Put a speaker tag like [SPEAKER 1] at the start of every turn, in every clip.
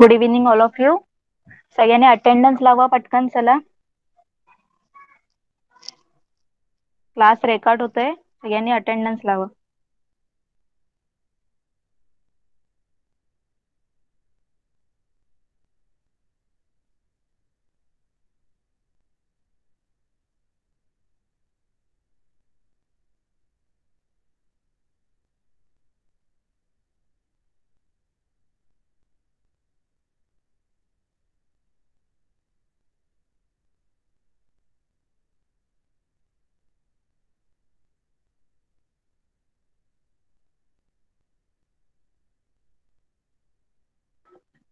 [SPEAKER 1] Good evening all of you. सगळ्यांनी attendance लावा पटकन, चला. क्लास रेकॉर्ड होतोय, सगळ्यांनी अटेंडन्स लावा.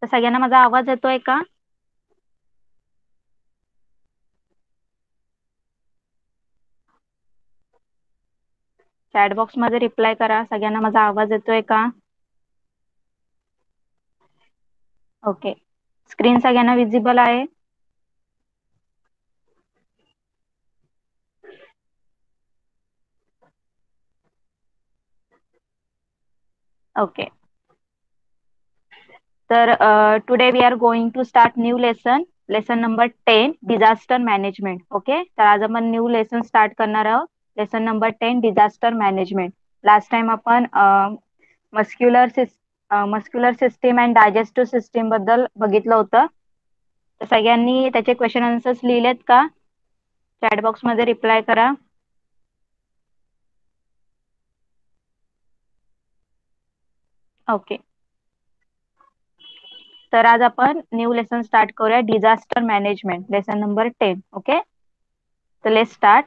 [SPEAKER 1] तर सगळ्यांना माझा आवाज येतोय का? चॅट बॉक्स मध्ये रिप्लाय करा, सगळ्यांना माझा आवाज येतोय का? ओके. स्क्रीन सगळ्यांना विजिबल आहे? ओके. तर today we are going to start new lesson number 10, disaster management. Okay, तर आज आपण न्यू लेसन स्टार्ट करणार आहोत. Lesson number 10, disaster management. Last time आपण muscular system and digestive system बद्दल बघितलं होतं. तर सगळ्यांनी त्याचे क्वेश्चन आन्सर्स लिहिलेत का? चॅट बॉक्स मध्ये रिप्लाय करा. ओके. तर आज आपण न्यू लेसन स्टार्ट करूया, disaster management, lesson number 10. Okay, तर लेट्स स्टार्ट.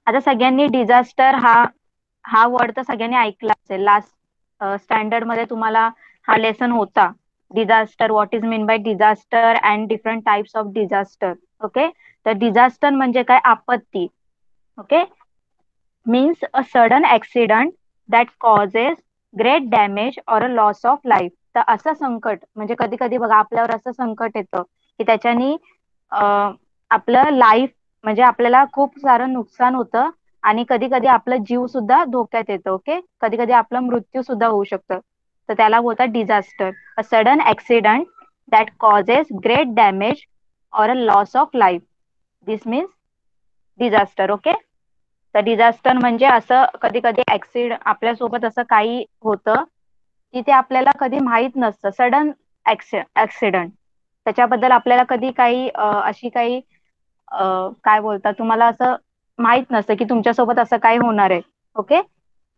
[SPEAKER 1] आता सगळ्यांनी डिझास्टर हा वर्ड तर सगळ्यांनी ऐकला असेल. लास्ट स्टँडर्ड मध्ये तुम्हाला हा लेसन होता. Disaster, what is mean bye disaster and different types of disaster. Okay, तर डिझास्टर म्हणजे काय? आपत्ती. Okay, means a sudden accident that causes great damage or a loss of life. तर असं संकट म्हणजे कधी कधी बघा आपल्यावर असं संकट येतं की त्याच्यानी आपलं लाईफ म्हणजे आपल्याला खूप सारं नुकसान होतं आणि कधी कधी आपला जीव सुद्धा धोक्यात येतो. ओके, कधी कधी आपला मृत्यू सुद्धा होऊ शकतं. तर त्याला बोलतात disaster. A sudden accident that causes great damage or a loss of life, this means disaster. Okay, तर डिझास्टर म्हणजे असं कधी कधी आपल्यासोबत असं काही होतं की ते आपल्याला कधी माहीत नसतं. सडन ऍक्सिडेंट, त्याच्याबद्दल आपल्याला कधी काही अशी काही काय बोलतात, तुम्हाला असं माहित नसतं की तुमच्यासोबत असं काय होणार आहे. ओके,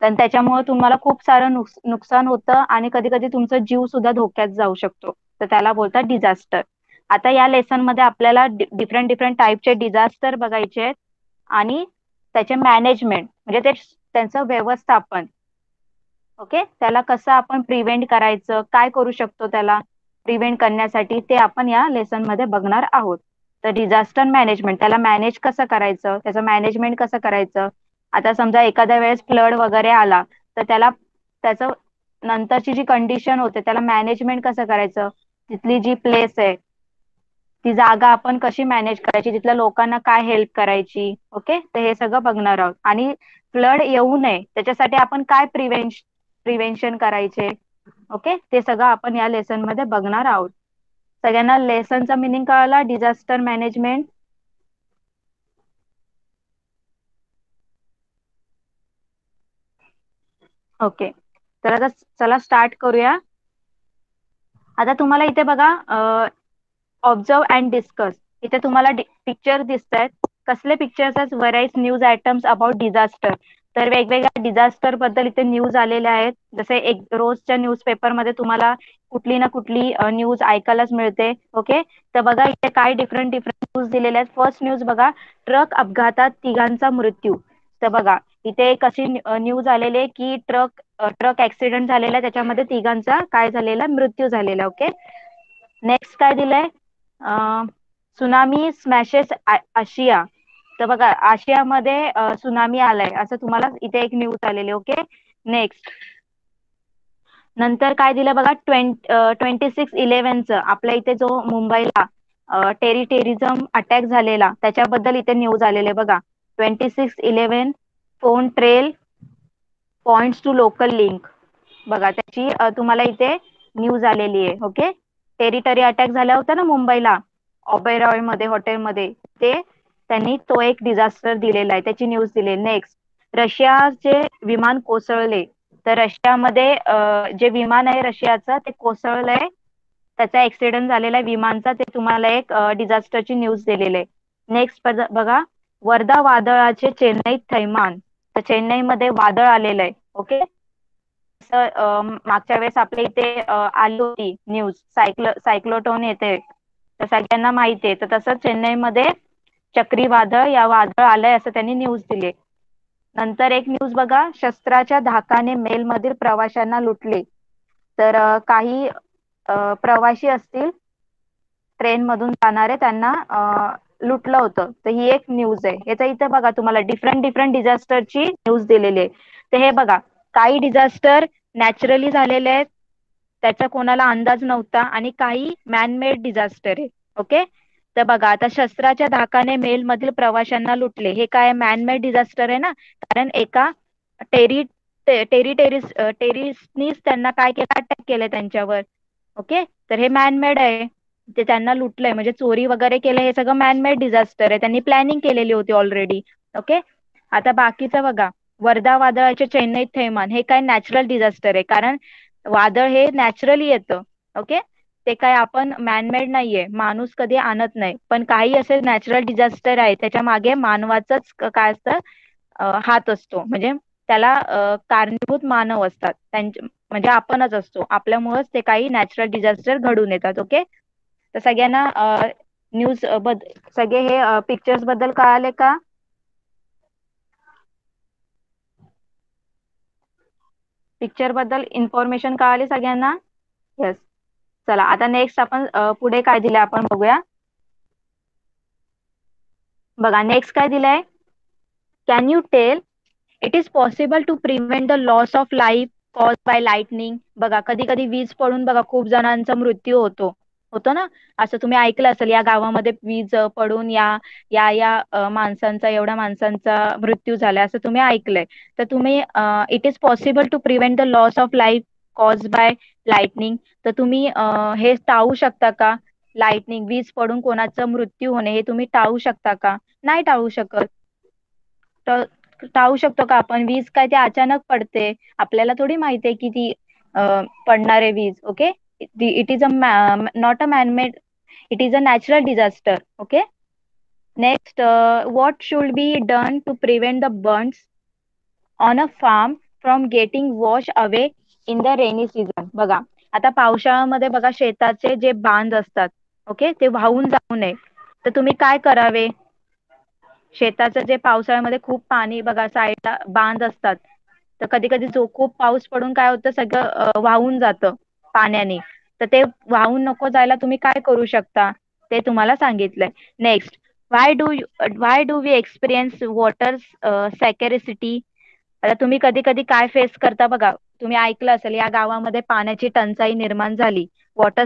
[SPEAKER 1] तर त्याच्यामुळे तुम्हाला खूप सारं नुकसान होतं आणि कधी कधी तुमचा जीव सुद्धा धोक्यात जाऊ शकतो. तर त्याला बोलतात डिझास्टर. आता या लेसन मध्ये आपल्याला डिफरंट डिफरंट टाईपचे डिझास्टर बघायचे आहेत आणि त्याचे मॅनेजमेंट म्हणजे त्यांचं व्यवस्थापन. ओके, त्याला कसं आपण प्रिव्हेंट करायचं, काय करू शकतो त्याला प्रिव्हेंट करण्यासाठी, ते आपण या लेसन मध्ये बघणार आहोत. तर डिझास्टर मॅनेजमेंट, त्याला मॅनेज कसं करायचं, त्याचं मॅनेजमेंट कसं करायचं. आता समजा एखाद्या वेळेस फ्लड वगैरे आला तर त्याचं नंतरची जी कंडिशन होते त्याला मॅनेजमेंट कसं करायचं, तिथली जी प्लेस आहे ती जागा आपण कशी मॅनेज करायची, तिथल्या लोकांना काय हेल्प करायची. ओके, तर हे सगळं बघणार आहोत. आणि फ्लड येऊ नये त्याच्यासाठी आपण काय प्रिव्हेन्शन करायचे. ओके, ते सगळं आपण या लेसन मध्ये बघणार आहोत. सगळ्यांना लेसनचा मिनिंग कळाला, डिझास्टर मॅनेजमेंट? ओके, तर आता चला स्टार्ट करूया. आता तुम्हाला इथे बघा, ऑब्झर्व अँड डिस्कस, इथे तुम्हाला पिक्चर दिसत आहेत. कसले पिक्चर्स आहेत? व्हराईज न्यूज आयटम्स अबाउट डिझास्टर. तर वेगवेगळ्या डिझास्टर बद्दल इथे न्यूज आलेल्या आहेत. जसे एक रोजच्या न्यूजपेपर मध्ये तुम्हाला कुठली ना कुठली न्यूज ऐकायलाच मिळते. ओके, तर बघा इथे काय डिफरंट डिफरंट न्यूज दिलेल्या आहेत. फर्स्ट न्यूज बघा, ट्रक अपघातात तिघांचा मृत्यू. तर बघा इथे एक अशी न्यूज आलेली आहे की ट्रक ऍक्सिडेंट झालेला आहे, त्याच्यामध्ये तिघांचा काय झालेला, मृत्यू झालेला. ओके, नेक्स्ट काय दिलंय, सुनामी स्मॅशेस आशिया. तर बघा आशियामध्ये सुनामी आलाय असं तुम्हाला इथे एक न्यूज आलेली. ओके, नेक्स्ट नंतर काय दिलं बघा, 26/11च आपल्या इथे जो मुंबईला टेरिझम अटॅक झालेला त्याच्याबद्दल इथे न्यूज आलेले बघा. 26/11 phone trail points to local link. बघा त्याची तुम्हाला इथे न्यूज आलेली आहे. ओके. टेरिटरी अटॅक झाला होता ना मुंबईला, ऑबेरॉय मध्ये हॉटेलमध्ये, ते त्यांनी तो एक डिझास्टर दिलेला आहे, त्याची न्यूज दिली. नेक्स्ट, रशियाचे विमान कोसळले. तर रशियामध्ये जे विमान आहे रशियाचं ते कोसळलंय, त्याचा ऍक्सिडेंट झालेला आहे विमानचा, ते तुम्हाला एक डिझास्टरची न्यूज दिलेली आहे. नेक्स्ट बघा, वर्धा वादळाचे चेन्नईत थैमान. तर चेन्नईमध्ये वादळ आलेलं आहे. ओके. मागच्या वेळेस आपल्या इथे आली होती न्यूज, सायक्लोटोन येते, तर सगळ्यांना माहिती आहे. तर तसं चेन्नईमध्ये चक्रीवादळ या वादळ आलंय असं त्यांनी न्यूज दिली. नंतर एक न्यूज बघा, शस्त्राच्या धाकाने मेलमधील प्रवाशांना लुटले. तर काही प्रवासी असतील ट्रेन मधून जाणारे, त्यांना लुटलं होतं. तर ही एक न्यूज आहे. याचा इथं बघा तुम्हाला डिफरंट डिफरंट डिझास्टरची न्यूज दिलेली आहे. तर हे बघा, काही डिझास्टर नॅचरली झालेले आहेत, त्याचा कोणाला अंदाज नव्हता, आणि काही मॅनमेड डिझास्टर आहे. ओके. तर बघा आता, शस्त्राच्या धाकाने मेल मधील प्रवाशांना लुटले, हे काय मॅनमेड डिझास्टर आहे ना, कारण एका टेरी टेरिस्टनीच त्यांना काय केलं, अटॅक केलं त्यांच्यावर. ओके. तर हे मॅनमेड आहे, ते त्यांना लुटलंय म्हणजे चोरी वगैरे केलं, हे सगळं मॅनमेड डिझास्टर आहे, त्यांनी प्लॅनिंग केलेली होती ऑलरेडी. ओके. आता बाकीचं बघा, वर्धा वादळाचे चेन्नईत थैमान, हे काय नॅचरल डिझास्टर आहे, कारण वादळ हे नॅचरली येतं. ओके. ते काय आपण मॅनमेड नाहीये, माणूस कधी आणत नाही. पण काही असे नॅचरल डिझास्टर आहे त्याच्या मागे मानवाचंच काय असतं, हात असतो. म्हणजे त्याला कारणीभूत मानव असतात, म्हणजे आपणच असतो, आपल्यामुळेच ते काही नॅचरल डिझास्टर घडून येतात. ओके. तर सगळ्यांना न्यूज सगळे हे पिक्चर्स बद्दल कळाले का? पिक्चर बद्दल इन्फॉर्मेशन कळाली सगळ्यांना? येस. चला आता नेक्स्ट आपण पुढे काय दिलंय आपण बघूया. बघा नेक्स्ट काय दिलंय, can you tell it is possible to prevent the loss of life cause by lightning. बघा कधी कधी वीज पडून बघा खूप जणांचा मृत्यू होतो, होतो ना. असं तुम्ही ऐकलं असेल, या गावामध्ये वीज पडून या या या माणसांचा, एवढ्या माणसांचा मृत्यू झालाय, असं तुम्ही ऐकलंय. तर तुम्ही it is possible to prevent the loss of life cause by lightning, तर तुम्ही हे टाळू शकता का? लाइटनिंग, वीज पडून कोणाचा मृत्यू होणे, हे तुम्ही टाळू शकता का? नाही टाळू शकत. तर टाळू शकतो का आपण? वीज काय ते अचानक पडते, आपल्याला थोडी माहिती आहे की ती पडणार आहे वीज. Okay. It is a not a manmade, it is a natural disaster. Okay. Next, what should be done to prevent the burns on a farm from getting wash away in the rainy season. बघा आता पावसाळ्यामध्ये बघा शेताचे जे बांध असतात, okay, ते वाहून जाऊ नये, तर तुम्ही काय करावे? शेताचं जे पावसाळ्यामध्ये खूप पाणी बघा, साईडला बांध असतात, तर कधी कधी जो खूप पाऊस पडून काय होतं, सगळं वाहून जातं पाण्याने. तर ते वाहून नको जायला तुम्ही काय करू शकता, ते तुम्हाला सांगितलंय. Next, why do we experience water scarcity. आता तुम्ही कधी कधी काय फेस करता बघा, तुम्ही ऐकलं असेल या गावामध्ये पाण्याची टंचाई निर्माण झाली. वॉटर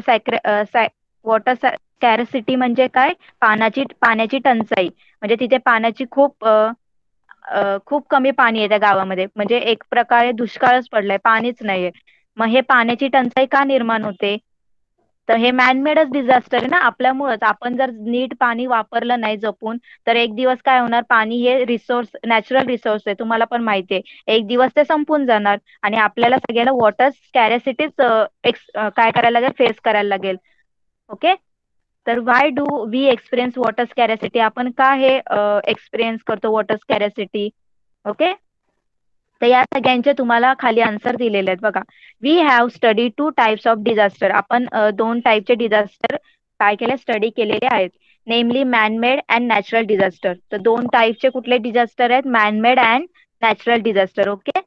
[SPEAKER 1] वॉटर स्कॅरसिटी म्हणजे काय? पाण्याची टंचाई, म्हणजे तिथे पाण्याची खूप कमी पाणी आहे त्या गावामध्ये, म्हणजे एक प्रकारे दुष्काळच पडलाय, पाणीच नाहीये. मग हे पाण्याची टंचाई का निर्माण होते? तर हे मॅनमेडच डिझास्टर आहे ना, आपल्यामुळेच. आपण जर नीट पाणी वापरलं नाही जपून, तर एक दिवस काय होणार, पाणी हे रिसोर्स, नॅचरल रिसोर्स आहे, तुम्हाला पण माहिती आहे, एक दिवस ते संपून जाणार, आणि आपल्याला सगळ्याला वॉटर स्कॅरेसिटीच काय करायला लागेल, फेस करायला लागेल. ओके. तर why do we experience water scarcity, आपण का हे एक्सपिरियन्स करतो वॉटर स्कॅरेसिटी? ओके. तर या सगळ्यांचे तुम्हाला खाली आन्सर दिलेले आहेत बघा. We have study two types of disaster. आपण दोन टाईपचे डिझास्टर काय केले, स्टडी केलेले आहेत. नेमली मॅनमेड अँड नॅचरल डिझास्टर. तर दोन टाईपचे कुठले डिझास्टर आहेत, man-made and natural disaster. Okay.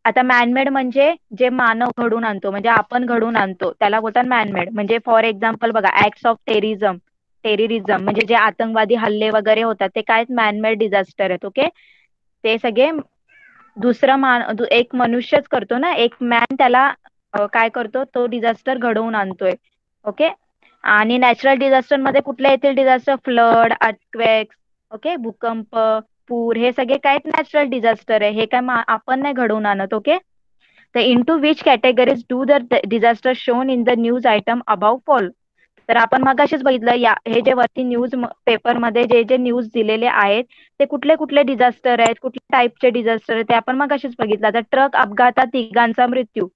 [SPEAKER 1] आता मॅनमेड म्हणजे जे मानव घडून आणतो, म्हणजे आपण घडून आणतो, त्याला बोलतात मॅनमेड. म्हणजे फॉर एक्झाम्पल बघा, ऍक्ट्स ऑफ टेररिझम म्हणजे जे आतंकवादी हल्ले वगैरे होतात, ते काय मॅनमेड डिझास्टर आहेत. ओके. ते सगळे एक मनुष्यच करतो ना, एक मॅन त्याला काय करतो, तो डिझास्टर घडवून आणतोय. ओके. आणि नॅचरल डिझास्टर मध्ये कुठले येतील डिझास्टर, फ्लड, अर्थक्वेक्स, ओके, भूकंप, पूर, हे सगळे काय नॅचरल डिझास्टर आहे, हे काय आपण नाही घडवून आणत. ओके. तर into which categories do the disaster shown in the news item above fall. तर आपण मगाशीच बघितलं या हे जे वरती न्यूज पेपरमध्ये जे जे न्यूज दिलेले आहेत ते कुठले कुठले डिझास्टर आहेत, कुठल्या टाईपचे डिझास्टर आहेत ते आपण मगाशीच बघितलं. आता ट्रक अपघातात तिघांचा मृत्यू.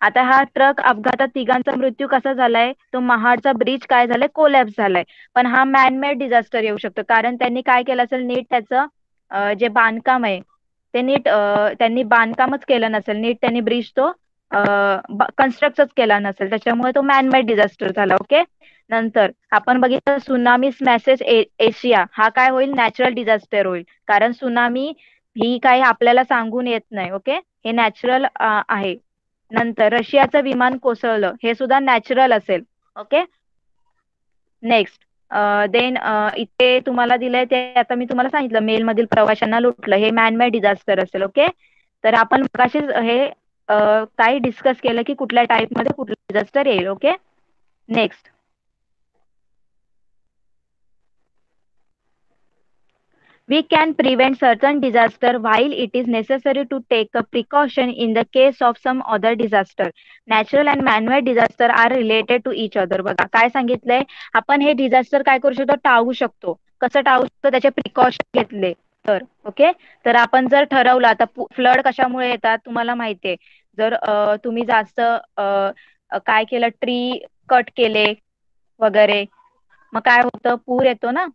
[SPEAKER 1] आता हा ट्रक अपघातात तिघांचा मृत्यू कसा झालाय, तो महाडचा ब्रिज काय झालाय, कोलॅप्स झालाय. पण हा मॅनमेड डिझास्टर येऊ शकतो कारण त्यांनी काय केलं असेल, नीट त्याचं जे बांधकाम आहे ते नीट त्यांनी बांधकामच केलं नसेल नीट, त्यांनी ब्रिज तो कन्स्ट्रक्टच केला नसेल, त्याच्यामुळे तो मॅनमेड डिझास्टर झाला. ओके. नंतर आपण बघितलं सुनामी स्मॅसेस एशिया, हा काय होईल, नॅचरल डिझास्टर होईल. कारण सुनामी ही काही आपल्याला सांगून येत नाही. ओके, हे नॅचरल आहे. नंतर रशियाचं विमान कोसळलं, हे सुद्धा नॅचरल असेल. ओके. नेक्स्ट देन इथे तुम्हाला दिलंय ते आता मी तुम्हाला सांगितलं, मेलमधील प्रवाशांना लुटलं, हे मॅनमेड डिझास्टर असेल. ओके. तर आपण मगाशीच हे काही डिस्कस केलं की कुठल्या टाईपमध्ये कुठलं डिझास्टर येईल. Okay. Next, we can prevent certain disaster while it is necessary to take a precaution in the case of some other disaster. Natural and man-made disaster are related to each other. बघा काय सांगितलंय, आपण हे disaster काय करू शकतो, टाळू शकतो. कसं टाळू शकतो, त्याचे प्रिकॉशन घेतले तर. ओके. तर आपण जर ठरवलं, आता फ्लड कशामुळे येतात तुम्हाला माहितीये, जर तुम्ही जास्त काय केलं, ट्री कट केले वगैरे, मग काय होतं, पूर येतो ना.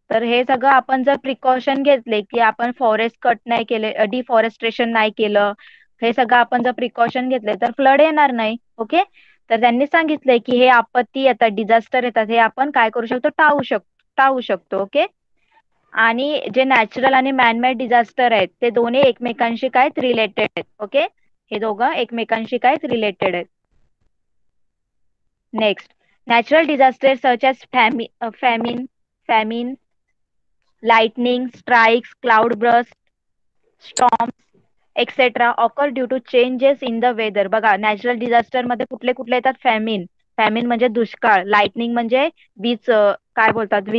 [SPEAKER 1] तर हे सगळं आपण जर प्रिकॉशन घेतले की आपण फॉरेस्ट कट नाही केले, डिफॉरेस्ट्रेशन नाही केलं, हे सगळं आपण जर प्रिकॉशन घेतले तर फ्लड येणार नाही. ओके. तर त्यांनी सांगितलंय की हे आपत्ती येतात, डिझास्टर येतात, हे आपण काय करू शकतो, टाळू शकतो. ओके. आणि जे नॅचरल आणि मॅनमेड डिझास्टर आहेत ते दोन्ही एकमेकांशी काय रिलेटेड आहेत. ओके. हे दोघं एकमेकांशी काय रिलेटेड आहेत. Next, natural disaster such as famine, lightning strikes, cloud bursts, storms, etcetera occur due to changes in the weather. बघा नॅचरल डिझास्टर मध्ये कुठले कुठले येतात, फॅमिन, फॅमिन म्हणजे दुष्काळ, लाइटनिंग म्हणजे वीज काय बोलतात,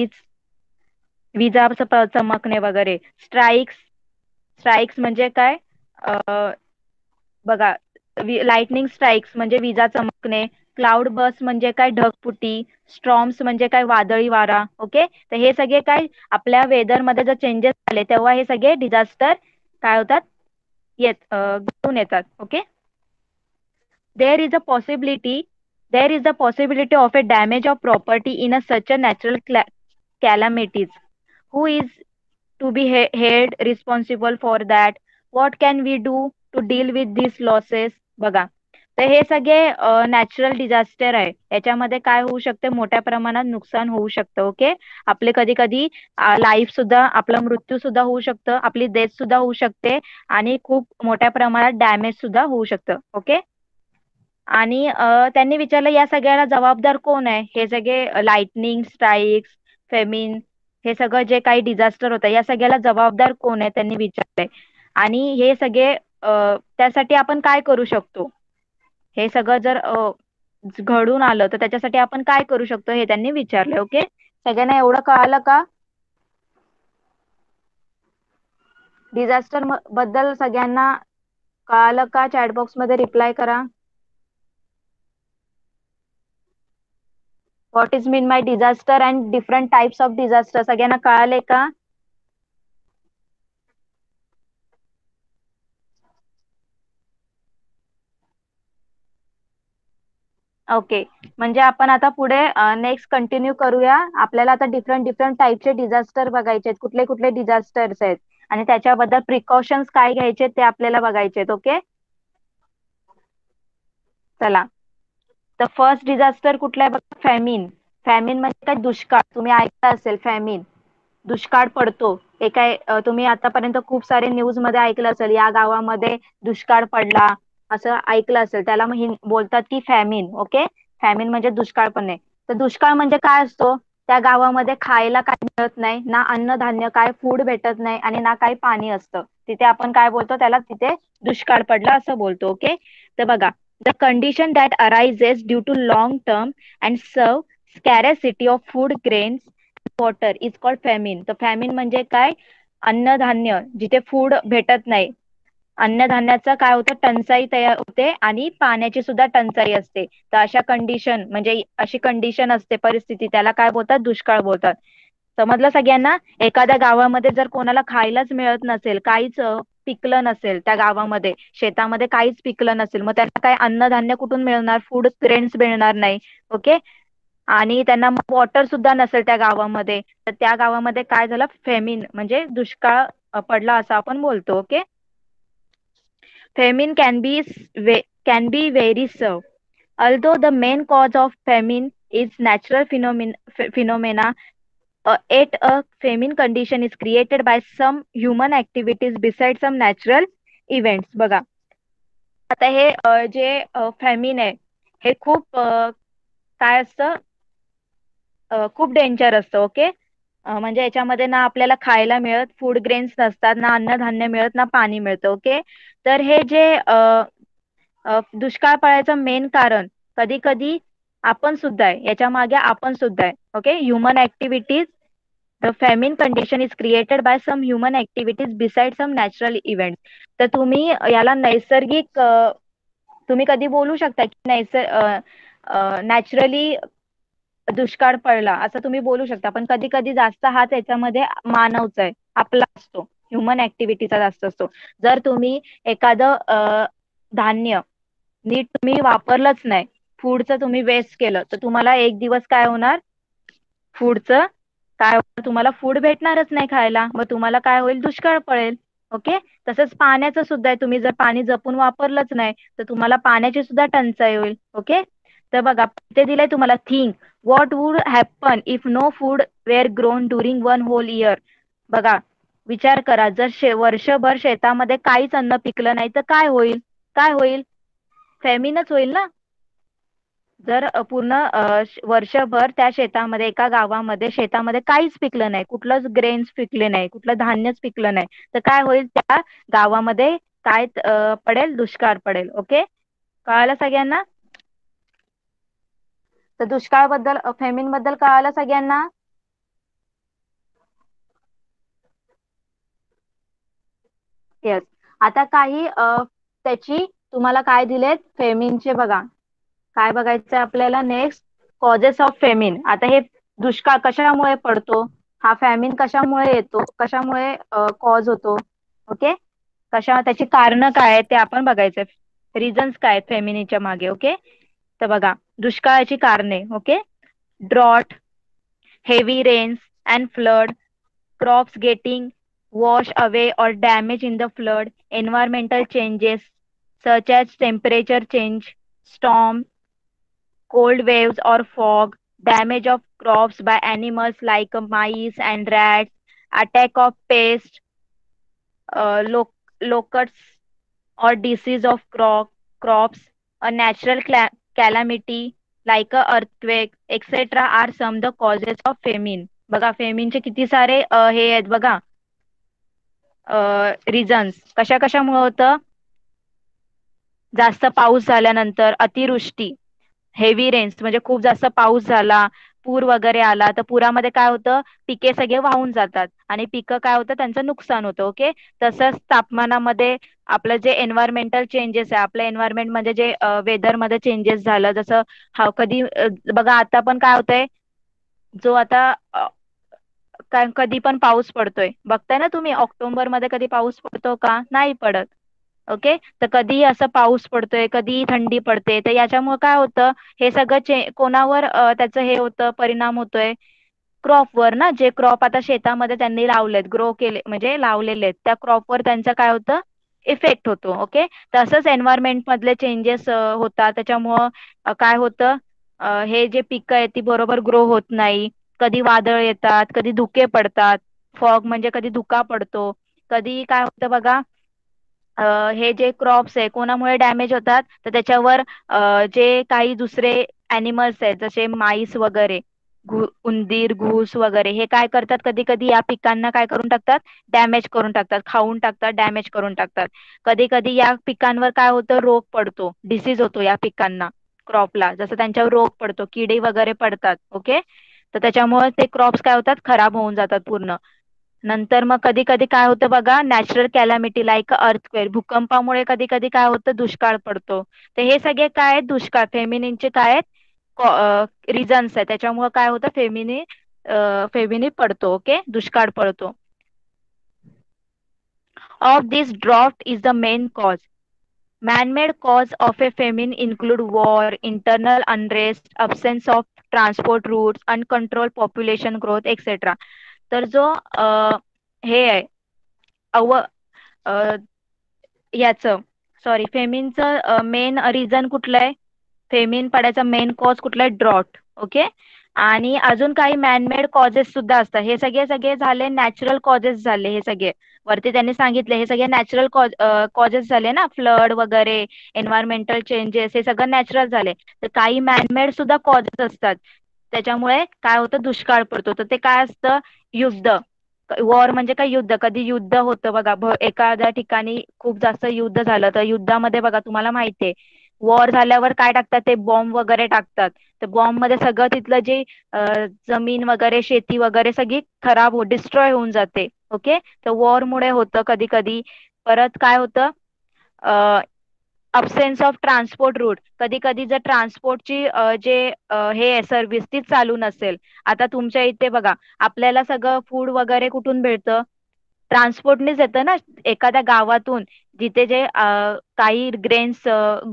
[SPEAKER 1] विजा चमकणे वगैरे, स्ट्राईक्स, स्ट्राईक्स म्हणजे काय, बघा लाइटनिंग स्ट्राईक्स म्हणजे विजा चमकणे, क्लाउड बर्स्ट म्हणजे काय, ढगफुटी, स्ट्रॉम्स म्हणजे काय, वादळी वारा. ओके. तर हे सगळे काय आपल्या वेदर मध्ये जर चेंजेस झाले तेव्हा हे सगळे डिझास्टर काय होतात, घडून येतात. Okay. there is a possibility there is the possibility of a damage of property in a such a natural calamities. Who is to be held responsible for that? What can we do to deal with these losses? बघा, तर हे सगळे natural disaster आहे, याच्यामध्ये काय होऊ शकते, मोठ्या प्रमाणात नुकसान होऊ शकतं. ओके. आपले कधी कधी लाईफ सुद्धा, आपला मृत्यू सुद्धा होऊ शकतं, आपली डेथ सुद्धा होऊ शकते आणि खूप मोठ्या प्रमाणात डॅमेज सुद्धा होऊ शकतं. ओके. आणि त्यांनी विचारलं या सगळ्याला जबाबदार कोण आहे, हे सगळे लाइटनिंग स्ट्राईक्स, फेमिन, हे सगळं जे काही डिझास्टर होतं या सगळ्याला जबाबदार कोण आहे त्यांनी विचारलंय. आणि हे सगळे त्यासाठी आपण काय करू शकतो, हे सगळं जर घडून आलं तर त्याच्यासाठी आपण काय करू शकतो हे त्यांनी विचारलंय. ओके. सगळ्यांना एवढं कळालं का, डिझास्टर बद्दल सगळ्यांना कळालं का, चॅटबॉक्स मध्ये रिप्लाय करा. What is mean bye disaster and different types of disaster, सगळ्यांना कळाले का. ओके. म्हणजे आपण आता पुढे नेक्स्ट कंटिन्यू करूया. आपल्याला आता डिफरंट डिफरंट टाइपचे डिझास्टर बघायचे आहेत, कुठले कुठले डिझास्टर्स आहेत आणि त्याच्याबद्दल प्रिकॉशन्स काय घ्यायचे ते आपल्याला बघायचे आहेत. ओके. चला, तर फर्स्ट डिझास्टर कुठला आहे बघा, फॅमिन. फॅमिन म्हणजे काय, दुष्काळ. तुम्ही ऐकलं असेल फॅमिन, दुष्काळ पडतो. हे काय तुम्ही आतापर्यंत खूप सारे न्यूज मध्ये ऐकलं असेल, या गावामध्ये दुष्काळ पडला, असं ऐकलं असेल, त्याला मग बोलतात की फॅमिन. ओके. फॅमिन म्हणजे दुष्काळ पण आहे. तर दुष्काळ म्हणजे काय असतो, त्या गावामध्ये खायला काय मिळत नाही, ना अन्नधान्य काय फूड भेटत नाही आणि ना काही पाणी असतं, तिथे आपण काय बोलतो, त्याला तिथे दुष्काळ पडला असं बोलतो. ओके. तर बघा, the condition that arises due to long term and severe scarcity of food grains water is called famine. तर फॅमिन म्हणजे काय, अन्नधान्य जिथे फूड भेटत नाही, अन्नधान्याचं काय होतं, टंचाई तयार होते आणि पाण्याची सुद्धा टंचाई असते. तर अशा कंडिशन म्हणजे अशी कंडिशन असते परिस्थिती, त्याला काय बोलतात, दुष्काळ बोलतात. समजलं सगळ्यांना? एखाद्या गावामध्ये जर कोणाला खायलाच मिळत नसेल, काहीच पिकलं नसेल त्या गावामध्ये, शेतामध्ये काहीच पिकलं नसेल, मग त्यांना काय अन्नधान्य कुठून मिळणार, फूड ग्रेन्स मिळणार नाही. ओके. आणि त्यांना वॉटर सुद्धा नसेल त्या गावामध्ये, तर त्या गावामध्ये काय झालं, फेमिन म्हणजे दुष्काळ पडला असं आपण बोलतो. Okay. Famine can be very severe. Although the main cause of famine is natural phenomena, yet a famine condition is created by some human activities besides some natural events. बघा, आता हे जे फॅमिन आहे, हे खूप काय असतं, खूप डेंजर असतं. ओके. म्हणजे याच्यामध्ये ना आपल्याला खायला मिळत, फूड ग्रेन्स नसतात, ना अन्नधान्य मिळत, ना पाणी मिळतं. ओके. तर हे जे दुष्काळ पडायचं मेन कारण कधी कधी आपण सुद्धा आहे, याच्या मागे आपण सुद्धा आहे. Okay. Human activities, the famine condition is created by some human activities beside some natural event. तर तुम्ही याला नैसर्गिक तुम्ही कधी बोलू शकता की नॅचरली दुष्काळ पडला असं तुम्ही बोलू शकता, पण कधी कधी जास्त हात याच्यामध्ये मानवचा आहे, आपला असतो, ह्युमन ऍक्टिव्हिटीचा जास्त असतो. जर तुम्ही एखादं धान्य नीट तुम्ही वापरलंच नाही, फूडचं तुम्ही वेस्ट केलं, तर तुम्हाला एक दिवस काय होणार, फूडचं काय होणार, तुम्हाला फूड भेटणारच नाही खायला, मग तुम्हाला काय होईल, दुष्काळ पडेल. ओके. तसंच पाण्याचं सुद्धा आहे, तुम्ही जर पाणी जपून वापरलंच नाही, तर तुम्हाला पाण्याची सुद्धा टंचाई होईल. ओके. तर बघा, ते दिलंय तुम्हाला, think what would happen if no food were grown during one whole year. बघा, विचार करा, जर वर्षभर शेतामध्ये काहीच अन्न पिकलं नाही तर काय होईल, काय होईल, फॅमिनच होईल ना. जर पूर्ण वर्षभर त्या शेतामध्ये, एका गावामध्ये शेतामध्ये काहीच पिकलं नाही, कुठलंच ग्रेन्स पिकले नाही, कुठलं धान्यच पिकलं नाही, तर काय होईल, त्या गावामध्ये काय पडेल, दुष्काळ पडेल. ओके. कळालं सगळ्यांना? तर दुष्काळ बद्दल, फेमिन बद्दल कळालं सगळ्यांना? येस. आता काही त्याची तुम्हाला काय दिलेत फेमिनचे, बघा काय बघायचं आपल्याला नेक्स्ट, कॉजेस ऑफ फेमिन. आता हे दुष्काळ कशामुळे पडतो, हा फॅमिन कशामुळे येतो, कशामुळे कॉज होतो. ओके. कशा त्याची कारण काय आहे ते आपण बघायचं, रिझन्स काय फेमिनीच्या मागे. ओके. तर बघा, दुष्काळाची कारणे. Okay. Drought, heavy rains and flood, crops getting washed away or damaged in the flood, environmental changes such as temperature change, storm, cold waves or fog, damage of crops by animals like mice and rats, attack of pests, locusts or disease of crops, a natural calamity like a earthquake, etc. are some the causes of famine. बघा, फेमिनचे किती सारे हे आहेत बघा, reasons. कशा कशामुळे होतं, जास्त पाऊस झाल्यानंतर, अतिवृष्टी, हेवी रेन्स म्हणजे खूप जास्त पाऊस झाला, पूर वगैरे आला, तर पुरामध्ये काय होतं, पिके सगळे वाहून जातात आणि पिकं काय होतं, त्यांचं नुकसान होतं. ओके. तसंच तापमानामध्ये आपलं जे एन्व्हायरमेंटल चेंजेस आहे, आपल्या एन्व्हायरमेंट मध्ये जे वेदर मध्ये चेंजेस झालं, जसं हा कधी बघा आता पण काय होतंय, जो आता काय कधी पण पाऊस पडतोय, बघताय ना तुम्ही, ऑक्टोबर मध्ये कधी पाऊस पडतो का, नाही पडत. ओके. तर कधी असं पाऊस पडतोय, कधी थंडी पडते, तर याच्यामुळे काय होतं, हे सगळं कोणावर त्याचं हे होतं, परिणाम होतोय, क्रॉपवर ना. जे क्रॉप आता शेतामध्ये त्यांनी लावलेत, ग्रो केले म्हणजे लावलेले आहेत, त्या क्रॉपवर त्यांचा काय होतं, इफेक्ट होतो. ओके. तसंच एन्व्हायरमेंट मधले चेंजेस होतात, त्याच्यामुळं काय होतं, हे जे पिकं आहेत ती बरोबर ग्रो होत नाही, कधी वादळ येतात, कधी धुके पडतात, फॉग म्हणजे कधी धुका पडतो, कधी काय होतं बघा, हे जे क्रॉप्स आहे कोणामुळे डॅमेज होतात, तर त्याच्यावर जे काही दुसरे अॅनिमल्स आहेत, जसे माईस वगैरे, उंदीर, घूस वगैरे, हे काय करतात, कधी कधी या पिकांना काय करून टाकतात, डॅमेज करून टाकतात, खाऊन टाकतात, डॅमेज करून टाकतात. कधी कधी या पिकांवर काय होतं, रोग पडतो, डिसीज होतो या पिकांना, क्रॉपला जसं त्यांच्यावर रोग पडतो, किडे वगैरे पडतात. ओके. तर त्याच्यामुळे ते क्रॉप्स काय होतात, खराब होऊन जातात पूर्ण. नंतर मग कधी कधी काय होतं बघा, नॅचरल कॅलॅमिटी लाईक अर्थक्वेक, भूकंपामुळे कधी कधी काय होतं, दुष्काळ पडतो. तर हे सगळे काय आहेत, दुष्काळ फेमिनिनचे काय आहेत रिझन्स आहेत, त्याच्यामुळे काय होतं, फेमिनी पडतो. ओके, दुष्काळ पडतो. Of this drought is the main cause. Man-made cause of a famine include war, internal unrest, absence of transport routes, uncontrolled population growth, etc. तर जो हे आहे अव अ, याचं सॉरी फेमिनचं मेन रिझन कुठलं आहे, फेमिन पडायचा मेन कॉज कुठला आहे, ड्रॉट. ओके. आणि अजून काही मॅनमेड कॉजेस सुद्धा असतात. हे सगळे सगळे झाले नॅचरल कॉजेस झाले, हे सगळे वरती त्यांनी सांगितले हे सगळे नॅचरल कॉजेस झाले ना, फ्लड वगैरे, एन्व्हायरमेंटल चेंजेस, हे सगळं नॅचरल झाले. तर काही मॅनमेड सुद्धा कॉजेस असतात, त्याच्यामुळे काय होतं, दुष्काळ पडतो. तर ते काय असतं, युद्ध. वॉर म्हणजे काय, युद्ध. कधी युद्ध होतं बघा, एखाद्या ठिकाणी खूप जास्त युद्ध झालं, तर युद्धामध्ये बघा तुम्हाला माहितीये, वॉर झाल्यावर काय टाकतात, ते बॉम्ब वगैरे टाकतात. तर बॉम्ब मध्ये सगळं तिथलं जे जमीन वगैरे, शेती वगैरे सगळी खराब डिस्ट्रॉय होऊन जाते. ओके. तर वॉरमुळे होतं कधी कधी. परत काय होतं, अब्सेन्स ऑफ ट्रान्सपोर्ट रूट. कधी कधी जर ट्रान्सपोर्टची जे हे सर्व्हिस ती चालू नसेल. आता तुमच्या इथे बघा, आपल्याला सगळं फूड वगैरे कुठून भेटतं, ट्रान्सपोर्टनेच येतं ना, एखाद्या गावातून, जिथे जे काही ग्रेन्स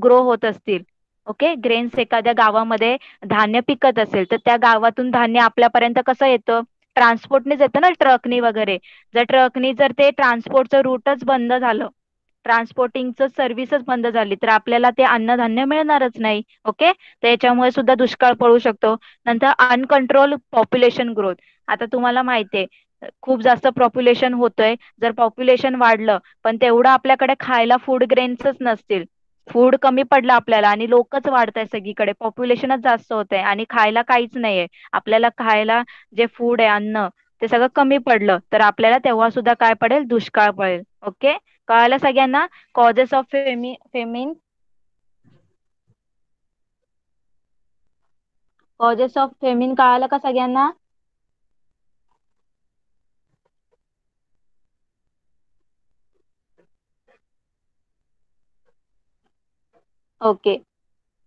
[SPEAKER 1] ग्रो होत असतील. ओके, ग्रेन्स एखाद्या गावामध्ये धान्य पिकत असेल, तर त्या गावातून धान्य आपल्यापर्यंत कसं येतं, ट्रान्सपोर्टनेच येतं ना, ट्रकनी वगैरे. जर ट्रकनी जर ते ट्रान्सपोर्टचं रूटच बंद झालं, ट्रान्सपोर्टिंगचं सर्व्हिसच बंद झाली, तर आपल्याला ते अन्नधान्य मिळणारच नाही. ओके. त्याच्यामुळे सुद्धा दुष्काळ पडू शकतो. नंतर अनकंट्रोल पॉप्युलेशन ग्रोथ. आता तुम्हाला माहितीये, खूप जास्त पॉप्युलेशन होतंय. जर पॉप्युलेशन वाढलं, पण तेवढं आपल्याकडे खायला फूड ग्रेन्सच नसतील, फूड कमी पडलं आपल्याला, आणि लोकच वाढतंय सगळीकडे, पॉप्युलेशनच जास्त होत आहे आणि खायला काहीच नाहीये, आपल्याला खायला जे फूड आहे, अन्न, ते सगळं कमी पडलं, तर आपल्याला तेव्हा सुद्धा काय पडेल, दुष्काळ पडेल. ओके. कळालं सगळ्यांना, causes of famine, causes of famine कळालं का सगळ्यांना? ओके.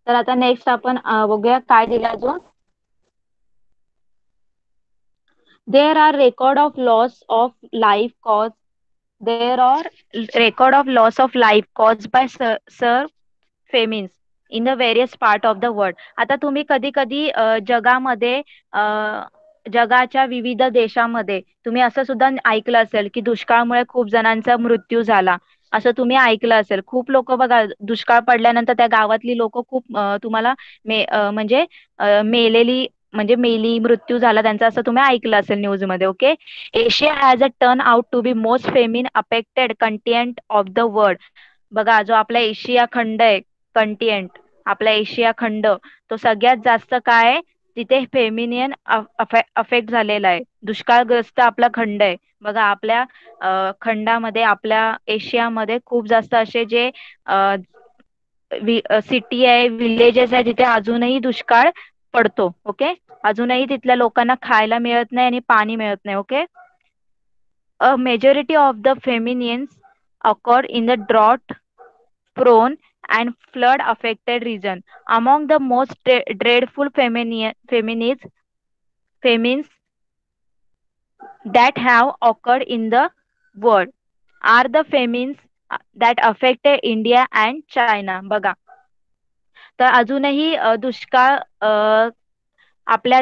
[SPEAKER 1] तर आता नेक्स्ट आपण बघूया काय दिलं अजून. There are record of loss of life cause there are record of loss of life cause bye sir famines in the various part of the world. आता तुम्ही कधी कधी जगामध्ये, अ, जगाच्या विविध देशामध्ये तुम्ही असं सुद्धा ऐकलं असेल की दुष्काळामुळे खूप जणांचा मृत्यू झाला. असं तुम्ही ऐकलं असेल. खूप लोक बघा, दुष्काळ पडल्यानंतर त्या गावातली लोक खूप तुम्हाला म्हणजे मेलेली, म्हणजे मेली, मृत्यू झाला त्यांचा, असं तुम्ही ऐकलं असेल न्यूज मध्ये. Okay. Asia has a turn out to be most famine affected continent of the world. बघा, जो आपला एशिया खंड आहे, कंटिनेंट, आपला एशिया खंड, तो सगळ्यात जास्त काय आहे, तिथे फेमिनियन अफेक्ट झालेला आहे. दुष्काळग्रस्त आपला खंड आहे. बघा, आपल्या खंडामध्ये, आपल्या एशियामध्ये खूप जास्त असे जे सिटी आहे, विलेजेस आहे, तिथे अजूनही दुष्काळ पडतो. ओके. अजूनही तिथल्या लोकांना खायला मिळत नाही आणि पाणी मिळत नाही. Okay. A majority of the famines occurred in the drought-prone and flood-affected region. Among the most dreadful famines that have occurred in the world are the famines that affected India and China. बघा, तर अजूनही दुष्काळ आपल्या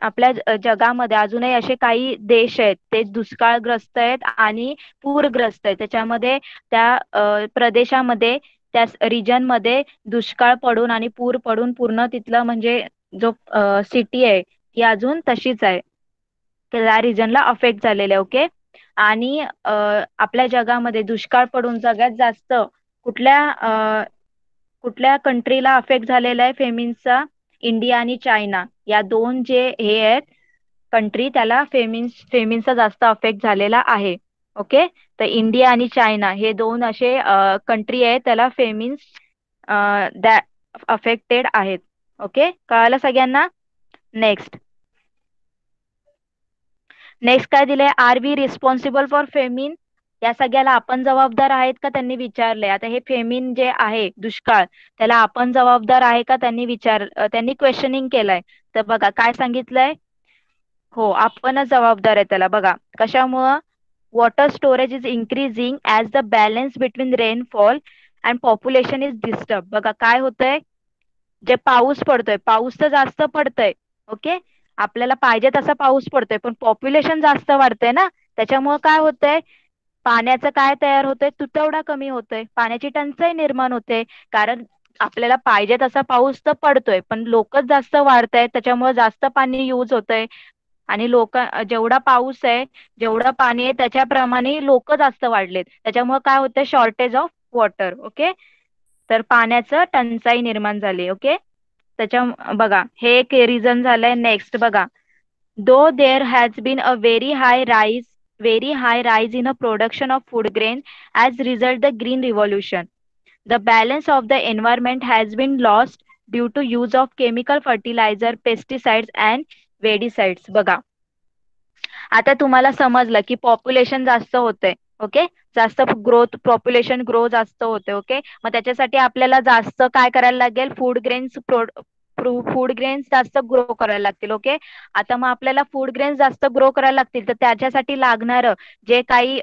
[SPEAKER 1] आपल्या जगामध्ये अजूनही असे काही देश आहेत, ते दुष्काळग्रस्त आहेत आणि पूरग्रस्त आहेत. त्याच्यामध्ये त्या प्रदेशामध्ये, त्या रिजन मध्ये दुष्काळ पडून आणि पूर पडून पूर्ण तिथलं म्हणजे जो सिटी आहे ती अजून तशीच आहे. त्या रिजनला अफेक्ट झालेले. ओके. आणि आपल्या जगामध्ये दुष्काळ पडून सगळ्यात जास्त कुठल्या कुठल्या कंट्रीला अफेक्ट झालेला आहे फेमिन्सचा, इंडिया आणि चायना, या दोन जे हे आहेत कंट्री, त्याला फेमिन्सचा जास्त अफेक्ट झालेला आहे. ओके. तर इंडिया आणि चायना हे दोन असे कंट्री आहेत, त्याला फेमिन्स अफेक्टेड आहेत. ओके. कळालं सगळ्यांना. नेक्स्ट, नेक्स्ट काय दिलंय, are we responsible for famine? या सगळ्याला आपण जबाबदार आहेत का, त्यांनी विचारलंय. आता हे फेमिन जे आहे दुष्काळ, त्याला आपण जबाबदार आहे का, त्यांनी क्वेश्चनिंग केलंय. तर बघा काय सांगितलंय. हो, आपणच जबाबदार आहे त्याला. बघा कशामुळं, water storage is increasing as the balance between rainfall and population is disturb. बघा काय होतंय, जे पाऊस पडतोय, पाऊस तर जास्त पडतोय, ओके, आपल्याला पाहिजे तसा पाऊस पडतोय, पण पॉप्युलेशन जास्त वाढतंय ना, त्याच्यामुळे काय होतंय, पाण्याचं काय तयार होतंय, तुटवडा कमी होतोय, पाण्याची टंचाई निर्माण होते. कारण आपल्याला पाहिजे तसा पाऊस तर पडतोय, पण लोकच जास्त वाढतायत, त्याच्यामुळे जास्त पाणी यूज होतंय. आणि जेवढा पाऊस आहे, जेवढं पाणी आहे, त्याच्याप्रमाणे लोक जास्त वाढलेत, त्याच्यामुळे काय होतंय, शॉर्टेज ऑफ वॉटर. ओके, तर पाण्याचं टंचाई निर्माण झाली. ओके, त्याच्या बघा हे एक रिझन झालंय. नेक्स्ट बघा, though there has been a very high rise in a production of food grain as result the green revolution, the balance of the environment has been lost due to use of chemical fertiliser, pesticides and weedicides. बघा आता तुम्हाला समजलं की population जास्त होतंय. Okay, जास्त growth, population grow जास्त होते. ओके, मग त्याच्यासाठी आपल्याला जास्त काय करायला लागेल, फूड ग्रेन्स जास्त ग्रो करायला लागतील. ओके, आता मग आपल्याला फूड ग्रेन्स जास्त ग्रो करायला लागतील, तर त्याच्यासाठी लागणारं जे काही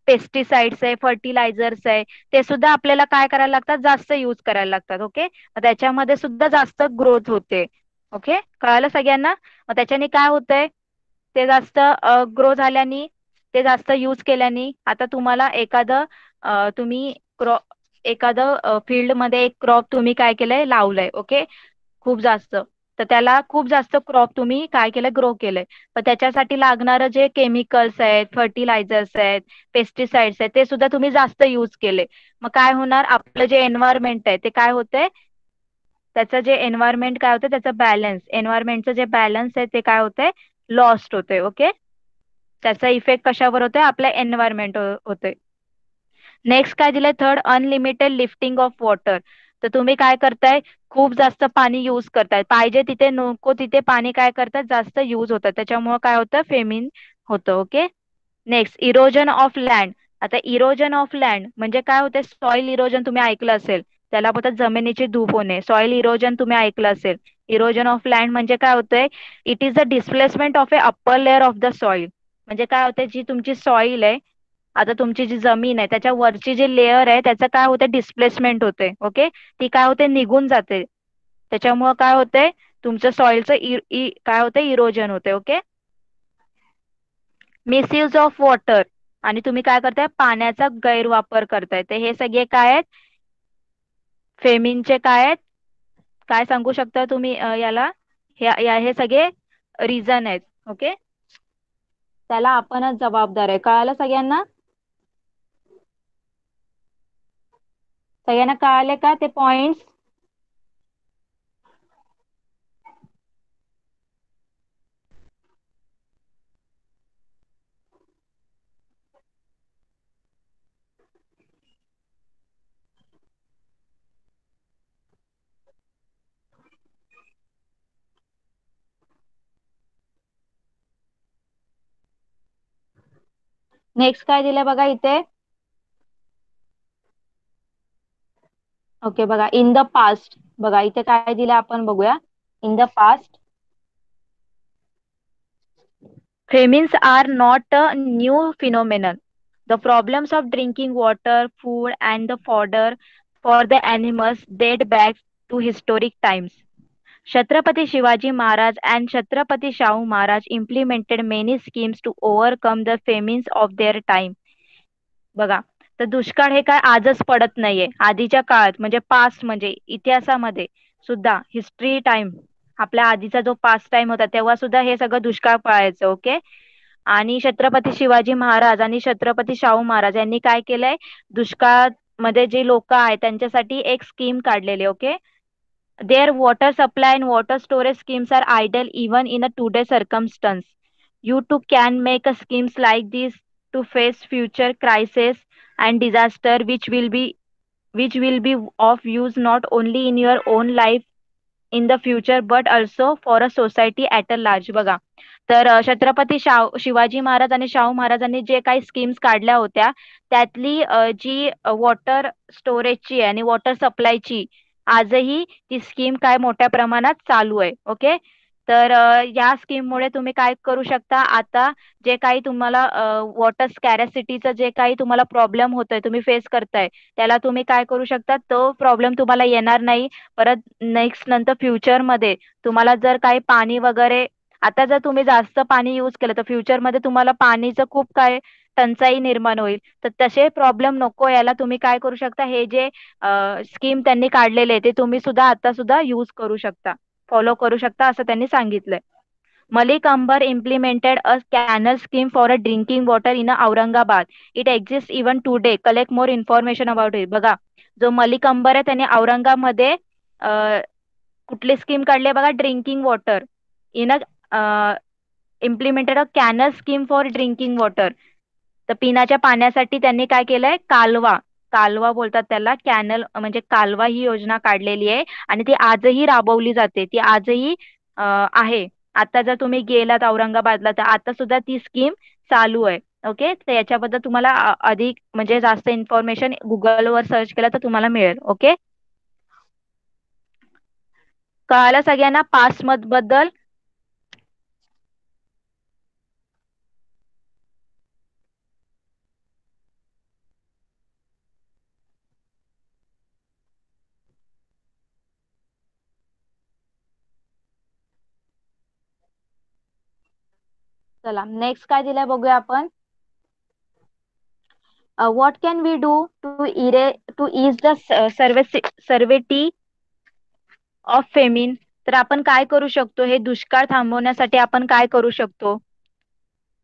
[SPEAKER 1] पेस्टिसाइड्स आहे, फर्टिलायझर्स आहे, ते सुद्धा आपल्याला काय करायला लागतात, जास्त यूज करायला लागतात. ओके, मग त्याच्यामध्ये सुद्धा जास्त ग्रोथ होते. ओके, कळालं सगळ्यांना. मग त्याच्याने काय होतंय, ते जास्त ग्रो झाल्याने, ते जास्त यूज केल्याने, आता तुम्हाला तुम्ही एखादं फील्डमध्ये एक क्रॉप तुम्ही काय केलंय, लावलंय. ओके, खूप जास्त, तर त्याला खूप जास्त क्रॉप तुम्ही काय केलं, ग्रो केलंय. पण त्याच्यासाठी लागणारं जे केमिकल्स आहेत, फर्टिलायझर्स आहेत, पेस्टिसाइड्स आहेत, ते सुद्धा तुम्ही जास्त यूज केले. मग काय होणार, आपलं जे एन्व्हायरमेंट आहे ते काय होतंय, त्याचं जे एन्व्हायरमेंट काय होतं, त्याचं बॅलन्स, एन्व्हायरमेंटचं जे बॅलन्स आहे ते काय होतंय, लॉस्ट होतंय. ओके, त्याचा इफेक्ट कशावर होतोय, आपल्या एन्व्हायरमेंट होतोय. नेक्स्ट काय दिलंय, third, unlimited lifting of water. तर तुम्ही काय करताय, खूप जास्त पाणी यूज करताय, पाहिजे तिथे नको तिथे पाणी काय करतात, जास्त यूज होतं, त्याच्यामुळे काय होतं, फेमिन होतं. Okay, next, erosion of land. आता इरोजन ऑफ लँड म्हणजे काय होते, सॉइल इरोजन तुम्ही ऐकलं असेल, त्याला बोलतात जमिनीची धूप होणे. सॉइल इरोजन तुम्ही ऐकलं असेल. इरोजन ऑफ लँड म्हणजे काय होतंय, it is the displacement of A upper layer of the soil. म्हणजे काय होतंय, जी तुमची सॉइल आहे, आता तुमची जी जमीन आहे, त्याच्या वरची जी लेअर आहे, त्याचं काय होतं, डिस्प्लेसमेंट होते. ओके, ती काय होते, निघून जाते, त्याच्यामुळे काय होतंय, तुमचं सॉइलचं काय होतंय, इरोजन होते. ओके, मिसयूज ऑफ वॉटर, आणि तुम्ही काय करताय, पाण्याचा गैरवापर करताय. ते हे सगळे काय आहेत, फेमिनचे काय आहेत, काय सांगू शकता तुम्ही याला, हे सगळे रिझन आहेत. ओके, त्याला आपणच जबाबदार आहे. कळालं सगळ्यांना, सगळ्यांना कळाले का ते पॉइंट्स. नेक्स्ट काय दिलंय बघा इथे. ओके, बघा इन द पास्ट, बघा इथे काय दिलं आपण बघूया. In the past, famines are not a new phenomenon. The problems of drinking water, food, and the fodder for the animals date back to historic times. Chhatrapati Shivaji Maharaj and Chhatrapati Shahu Maharaj implemented many schemes to overcome the famines of their time. बघा, तर दुष्काळ हे काय आजच पडत नाहीये, आधीच्या काळात म्हणजे पास्ट, म्हणजे इतिहासामध्ये सुद्धा, हिस्ट्री टाइम, आपल्या आधीचा जो पास्ट टाइम होता तेव्हा सुद्धा हे सगळं दुष्काळ पळायचं. ओके, आणि छत्रपती शिवाजी महाराज आणि छत्रपती शाहू महाराज यांनी काय केलंय, दुष्काळामध्ये जे लोक आहेत त्यांच्यासाठी एक स्कीम काढलेली. Okay, their water supply and water storage schemes are ideal even in a today circumstance. You too can make a schemes like this to face future crisis and disaster which will be of use not only in your own life in the future but also for a society at a large. बघा, तर छत्रपती शिवाजी महाराज आणि शाहू महाराजांनी जे काही schemes काढल्या होत्या त्यातली जी water स्टोरेजची आणि वॉटर सप्लायची आजही ती स्कीम काय मोठ्या प्रमाणात चालू आहे. ओके. तर या स्कीममुळे तुम्ही काय करू शकता, आता जे काही तुम्हाला वॉटर स्कॅरसिटीचं जे काही तुम्हाला प्रॉब्लेम होतोय, तुम्ही फेस करताय, त्याला तुम्ही काय करू शकता, तो प्रॉब्लेम तुम्हाला येणार नाही. परत नेक्स्ट नंतर फ्युचरमध्ये तुम्हाला जर काही पाणी वगैरे, आता जर तुम्ही जास्त पाणी यूज केलं तर फ्युचरमध्ये तुम्हाला पाणीचं खूप काय टंचाई निर्माण होईल. तर तसे प्रॉब्लेम नको याला तुम्ही काय करू शकता, हे जे स्कीम त्यांनी काढलेले ते तुम्ही सुद्धा आता सुद्धा यूज करू शकता, फॉलो करू शकता असं त्यांनी सांगितलंय. Malik Ambar implemented a canal scheme for a drinking water in Aurangabad. It exists even today. Collect more information about it. बघा, जो मलिक अंबर आहे त्याने औरंगाबादमध्ये कुठली स्कीम काढली आहे बघा, drinking water in a implemented a canal scheme for drinking water. तर पिण्याच्या पाण्यासाठी त्यांनी काय केलंय, कालवा, कालवा बोलतात त्याला, कॅनल म्हणजे कालवा ही योजना काढलेली आहे आणि ती आजही राबवली जाते, ती आजही आहे. आता जर तुम्ही गेलात औरंगाबादला तर आता सुद्धा ती स्कीम चालू आहे. ओके. तर याच्याबद्दल तुम्हाला अधिक म्हणजे जास्त इन्फॉर्मेशन गुगलवर सर्च केलं तर तुम्हाला मिळेल. ओके. कळालं सगळ्यांना पास मत बद्दल? चला नेक्स्ट काय दिलंय बघूया आपण. What can we do to ease the severity of famine. तर आपण काय करू शकतो, हे दुष्काळ थांबवण्यासाठी आपण काय करू शकतो.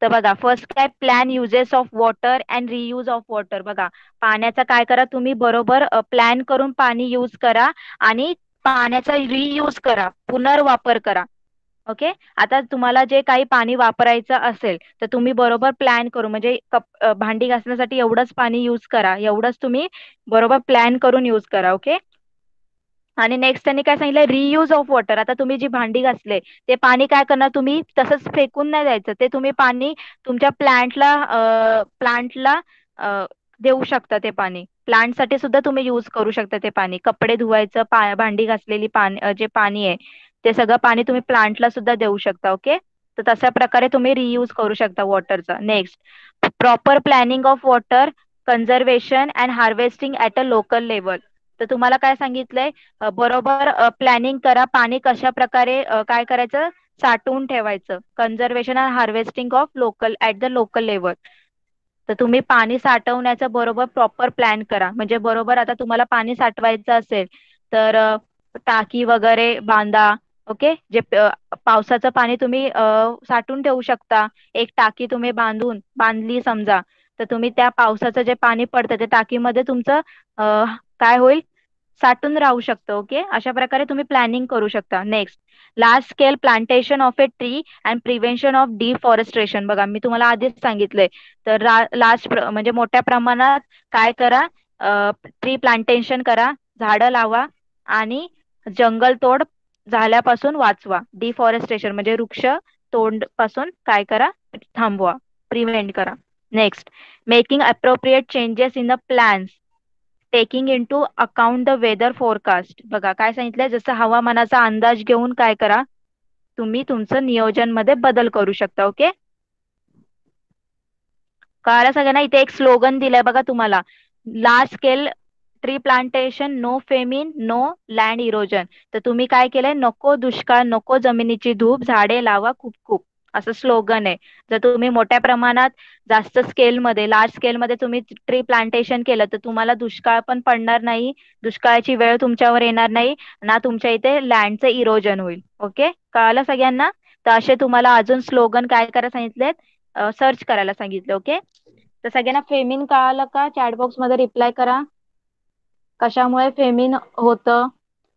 [SPEAKER 1] तर बघा, फर्स्ट काय, plan uses of water and reuse of water. बघा, पाण्याचा काय करा तुम्ही, बरोबर प्लॅन करून पाणी यूज करा आणि पाण्याचा रियूज करा, पुनर्वापर करा. ओके. आता तुम्हाला जे काही पाणी वापरायचं असेल तर तुम्ही बरोबर प्लॅन करून, म्हणजे भांडी घासण्यासाठी एवढंच पाणी यूज करा, एवढंच तुम्ही बरोबर प्लॅन करून यूज करा. ओके. आणि नेक्स्ट त्यांनी काय सांगितलं, रियूज ऑफ वॉटर. आता तुम्ही जी भांडी घासले ते पाणी काय करणार, तुम्ही तसंच फेकून नाही द्यायचं, ते तुम्ही पाणी तुमच्या प्लांटला देऊ शकता. ते पाणी प्लांटसाठी सुद्धा तुम्ही यूज करू शकता. ते पाणी कपडे धुवायचं, भांडी घासलेली पाणी, जे पाणी आहे ते सगळं पाणी तुम्ही प्लांटला सुद्धा देऊ शकता. ओके. तर तशा प्रकारे तुम्ही रियूज करू शकता वॉटरचा. Next, proper planning of water conservation and harvesting at a local level. तर तुम्हाला काय सांगितलंय, बरोबर प्लॅनिंग करा, पाणी कशा प्रकारे काय करायचं, साठवून ठेवायचं. Conservation and harvesting of local at the local level. तर तुम्ही पाणी साठवण्याचं बरोबर प्रॉपर प्लॅन करा. म्हणजे बरोबर आता तुम्हाला पाणी साठवायचं असेल तर टाकी वगैरे बांधा. ओके. जे पावसाचं पाणी तुम्ही साठवून ठेवू शकता. एक टाकी तुम्ही बांधली समजा, तर तुम्ही त्या पावसाचं जे पाणी पडतं ते टाकीमध्ये तुमचं काय होईल, साठून राहू शकतं. ओके. अशा प्रकारे तुम्ही प्लॅनिंग करू शकता. Next, large scale plantation of a tree and prevention of deforestation. बघा, मी तुम्हाला आधीच सांगितलंय. तर म्हणजे मोठ्या प्रमाणात काय करा, ट्री प्लांटेशन करा, झाडं लावा आणि जंगल तोड झाल्यापासून वाचवा. डिफॉरेस्टेशन म्हणजे वृक्ष तोड पासून काय करा, थांबवा, प्रिव्हेंट करा. Next, making appropriate changes in the plans taking into account the weather forecast. बघा काय सांगितलंय, जसं हवामानाचा अंदाज घेऊन काय करा, तुम्ही तुमचं नियोजन मध्ये बदल करू शकता. ओके. कळालं सगळ्यांना. इथे एक स्लोगन दिलंय बघा तुम्हाला, large scale tree plantation, no famine, no land erosion. तर तुम्ही काय केलंय, नको दुष्काळ, नको जमिनीची धूप, झाडे लावा खूप खूप, असं स्लोगन आहे. जर तुम्ही मोठ्या प्रमाणात जास्त स्केलमध्ये, लार्ज स्केलमध्ये तुम्ही ट्री प्लांटेशन केलं तर तुम्हाला दुष्काळ पण पडणार नाही, दुष्काळाची वेळ तुमच्यावर येणार नाही, ना तुमच्या इथे लँडचं इरोजन होईल. ओके. कळालं सगळ्यांना. तर असे तुम्हाला अजून स्लोगन काय करायला सांगितलेत, सर्च करायला सांगितलं. ओके. तर सगळ्यांना फेमिन कळालं का, चॅट बॉक्स मध्ये रिप्लाय करा. कशामुळे फेमिन होतं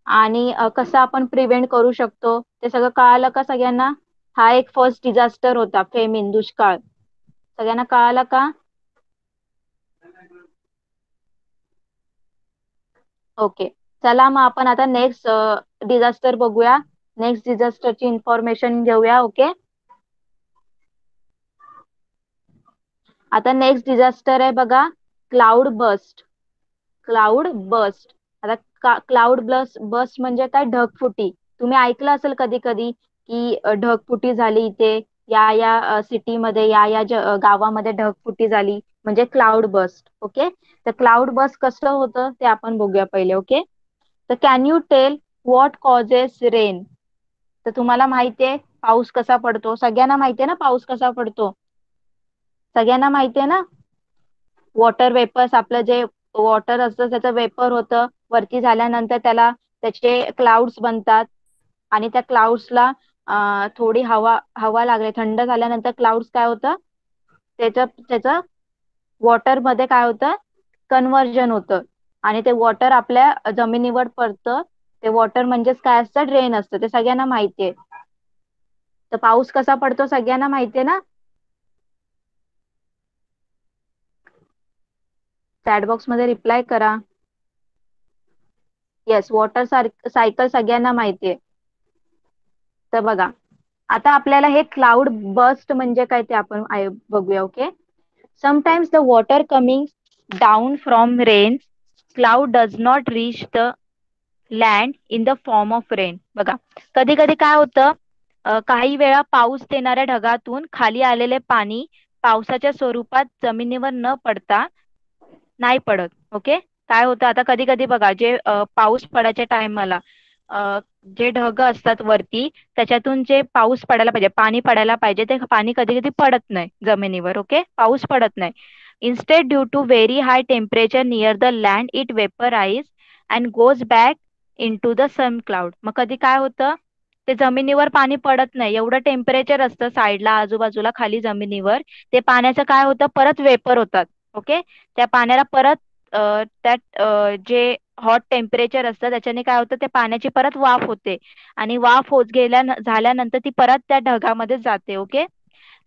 [SPEAKER 1] आणि कसं आपण प्रिव्हेंट करू शकतो ते सगळं कळालं का सगळ्यांना. हा एक फर्स्ट डिझास्टर होता, फेमिन, दुष्काळ. सगळ्यांना कळालं का? ओके. चला मग आपण आता नेक्स्ट डिझास्टर बघूया. नेक्स्ट डिझास्टरची इन्फॉर्मेशन घेऊया. ओके. आता नेक्स्ट डिझास्टर आहे बघा, क्लाउड बस्ट. Cloud burst. आता क्लाउड बस्ट म्हणजे काय? ढगफुटी. तुम्ही ऐकलं असेल कधी कधी की ढगफुटी झाली इथे, या सिटीमध्ये, गावामध्ये ढगफुटी झाली, म्हणजे क्लाउड बस्ट. ओके. तर क्लाउड बस्ट कसं होतं ते आपण बघूया पहिले. ओके. तर can you tell what causes rain? तर तुम्हाला माहितीये पाऊस कसा पडतो, सगळ्यांना माहितीये ना पाऊस कसा पडतो? सगळ्यांना माहितीये ना? वॉटर वेपर्स, आपलं जे वॉटर असतं त्याचं वेपर होतं, वरती झाल्यानंतर त्याचे क्लाउड्स बनतात. आणि त्या क्लाउड्सला थोडी हवा हवा लागली, थंड झाल्यानंतर क्लाउड्स काय होतं, त्याचं वॉटर मध्ये काय होतं, कन्व्हर्जन होतं. आणि ते वॉटर आपल्या जमिनीवर पडतं. ते वॉटर म्हणजेच काय असतं, ड्रेन असतं, ते सगळ्यांना माहितीये. तर पाऊस कसा पडतो सगळ्यांना माहितीये ना? चॅट बॉक्स मध्ये रिप्लाय करा. येस, वॉटर सायकल सगळ्यांना माहितीये. तर बघा, आता आपल्याला हे क्लाउड बस्ट म्हणजे काय ते आपण बघूया. Okay. Sometimes the water coming down from rain cloud does not reach the land in the form of rain. बघा, कधी कधी काय होतं, काही वेळा पाऊस देणाऱ्या ढगातून खाली आलेले पाणी पावसाच्या स्वरूपात जमिनीवर न पडता नाही पडत. ओके. काय होतं, आता कधी कधी बघा, जे पाऊस पडायच्या टायमाला जे ढग असतात वरती, त्याच्यातून जे पाऊस पडायला पाहिजे, पाणी पडायला पाहिजे, ते पाणी कधी कधी पडत नाही जमिनीवर. ओके. पाऊस पडत नाही. Instead due to very high temperature near the land it vaporise and goes back into the sun cloud. मग कधी काय होतं, ते जमिनीवर पाणी पडत नाही, एवढं टेम्परेचर असतं साईडला, आजूबाजूला, खाली जमिनीवर. ते पाण्याचं काय होतं, परत वेपर होतात. ओके. त्या पाण्याला परत त्यात जे हॉट टेम्परेचर असतं त्याच्याने काय होतं, त्या पाण्याची परत वाफ होते. आणि वाफ होत झाल्यानंतर ती परत त्या ढगामध्ये जाते. Okay.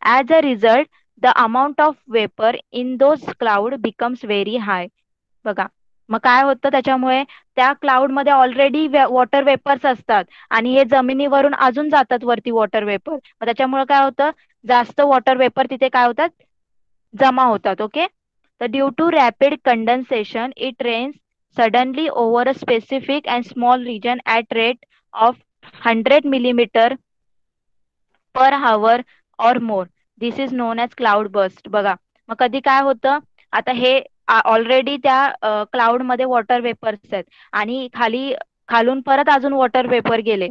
[SPEAKER 1] As a result the amount of vapour in those cloud becomes very high. बघा, मग काय होतं त्याच्यामुळे, त्या क्लाउड मध्ये ऑलरेडी वॉटर वेपर्स असतात, आणि हे जमिनीवरून अजून जातात वरती वॉटर वेपर, मग त्याच्यामुळे काय होतं, जास्त वॉटर वेपर तिथे काय होतात, जमा होतात. ओके. तर due to rapid condensation it rains suddenly over a specific and small region at rate of 100 millimeter per hour or more. This is known as cloud burst. बघा, मग कधी काय होतं, आता हे ऑलरेडी त्या क्लाउड मध्ये वॉटर वेपर्स आहेत, आणि खालून परत अजून वॉटर वेपर गेले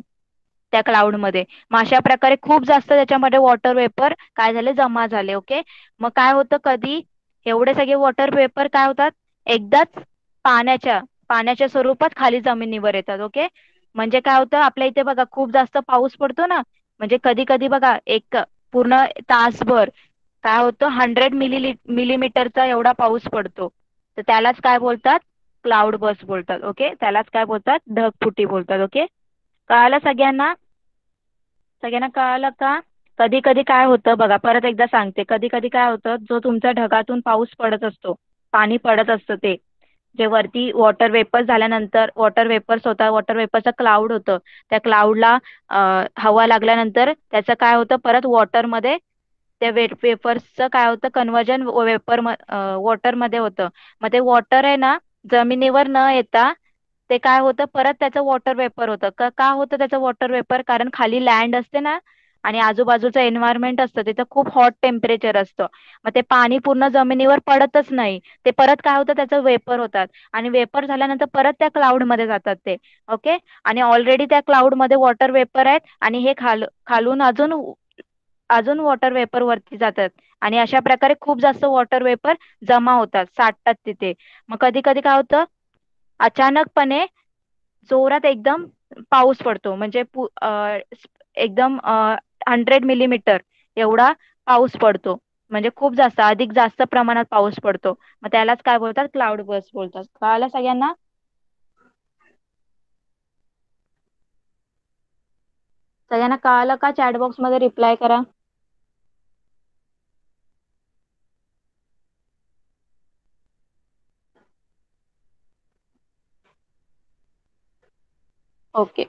[SPEAKER 1] त्या क्लाउड मध्ये. मग अशा प्रकारे खूप जास्त त्याच्यामध्ये वॉटर वेपर काय झाले, जमा झाले. ओके. मग काय होतं, कधी एवढे सगळे वॉटर वेपर काय होतात, एकदाच पाण्याच्या पाण्याच्या स्वरूपात खाली जमिनीवर येतात. ओके. म्हणजे काय होतं, आपल्या इथे बघा खूप जास्त पाऊस पडतो ना, म्हणजे कधी कधी बघा एक पूर्ण तासभर काय होतं, 100 मिलीमीटरचा एवढा पाऊस पडतो. तर त्यालाच काय बोलतात, क्लाउड बस्ट बोलतात. ओके. त्यालाच काय बोलतात, ढगफुटी बोलतात. ओके. कळालं सगळ्यांना? सगळ्यांना कळालं का? कधी कधी काय होतं बघा, परत एकदा सांगते, कधी कधी काय होतं, जो तुमच्या ढगातून पाऊस पडत असतो, पाणी पडत असतं, ते जे वरती वॉटर वेपर्स झाल्यानंतर, वॉटर वेपर्स होता, वॉटर वेपर्सचा क्लाउड होतं, त्या क्लाउडला हवा लागल्यानंतर त्याचं काय होतं, परत वॉटरमध्ये, त्या वेपर्सचं काय होतं, कन्वर्जन वॉटरमध्ये होतं. मग ते वॉटर आहे ना, जमिनीवर न येता ते काय होतं, परत त्याचं वॉटर वेपर होतं. का होतं त्याचं वॉटर वेपर, कारण खाली लँड असते ना, आणि आजूबाजूचं एन्व्हायरमेंट असतं, तिथं खूप हॉट टेम्परेचर असतं. मग ते पाणी पूर्ण जमिनीवर पडतच नाही, ते परत काय होतं, त्याचं वेपर होतात, आणि वेपर झाल्यानंतर परत त्या क्लाउड मध्ये जातात ते. ओके. आणि ऑलरेडी त्या क्लाउड मध्ये वॉटर वेपर आहेत, आणि हे खालून अजून अजून वॉटर वेपर वरती जातात, आणि अशा प्रकारे खूप जास्त वॉटर वेपर जमा होतात, साठतात तिथे. मग कधी कधी काय होतं, अचानकपणे जोरात एकदम पाऊस पडतो, म्हणजे एकदम 100 मिलीमीटर एवढा पाऊस पडतो, म्हणजे खूप जास्त, अधिक जास्त प्रमाणात पाऊस पडतो. मग त्यालाच काय बोलतात, क्लाउड बर्स्ट बोलतात. कळालं सगळ्यांना? सगळ्यांना कळालं का? चॅट बॉक्स मध्ये रिप्लाय करा. ओके.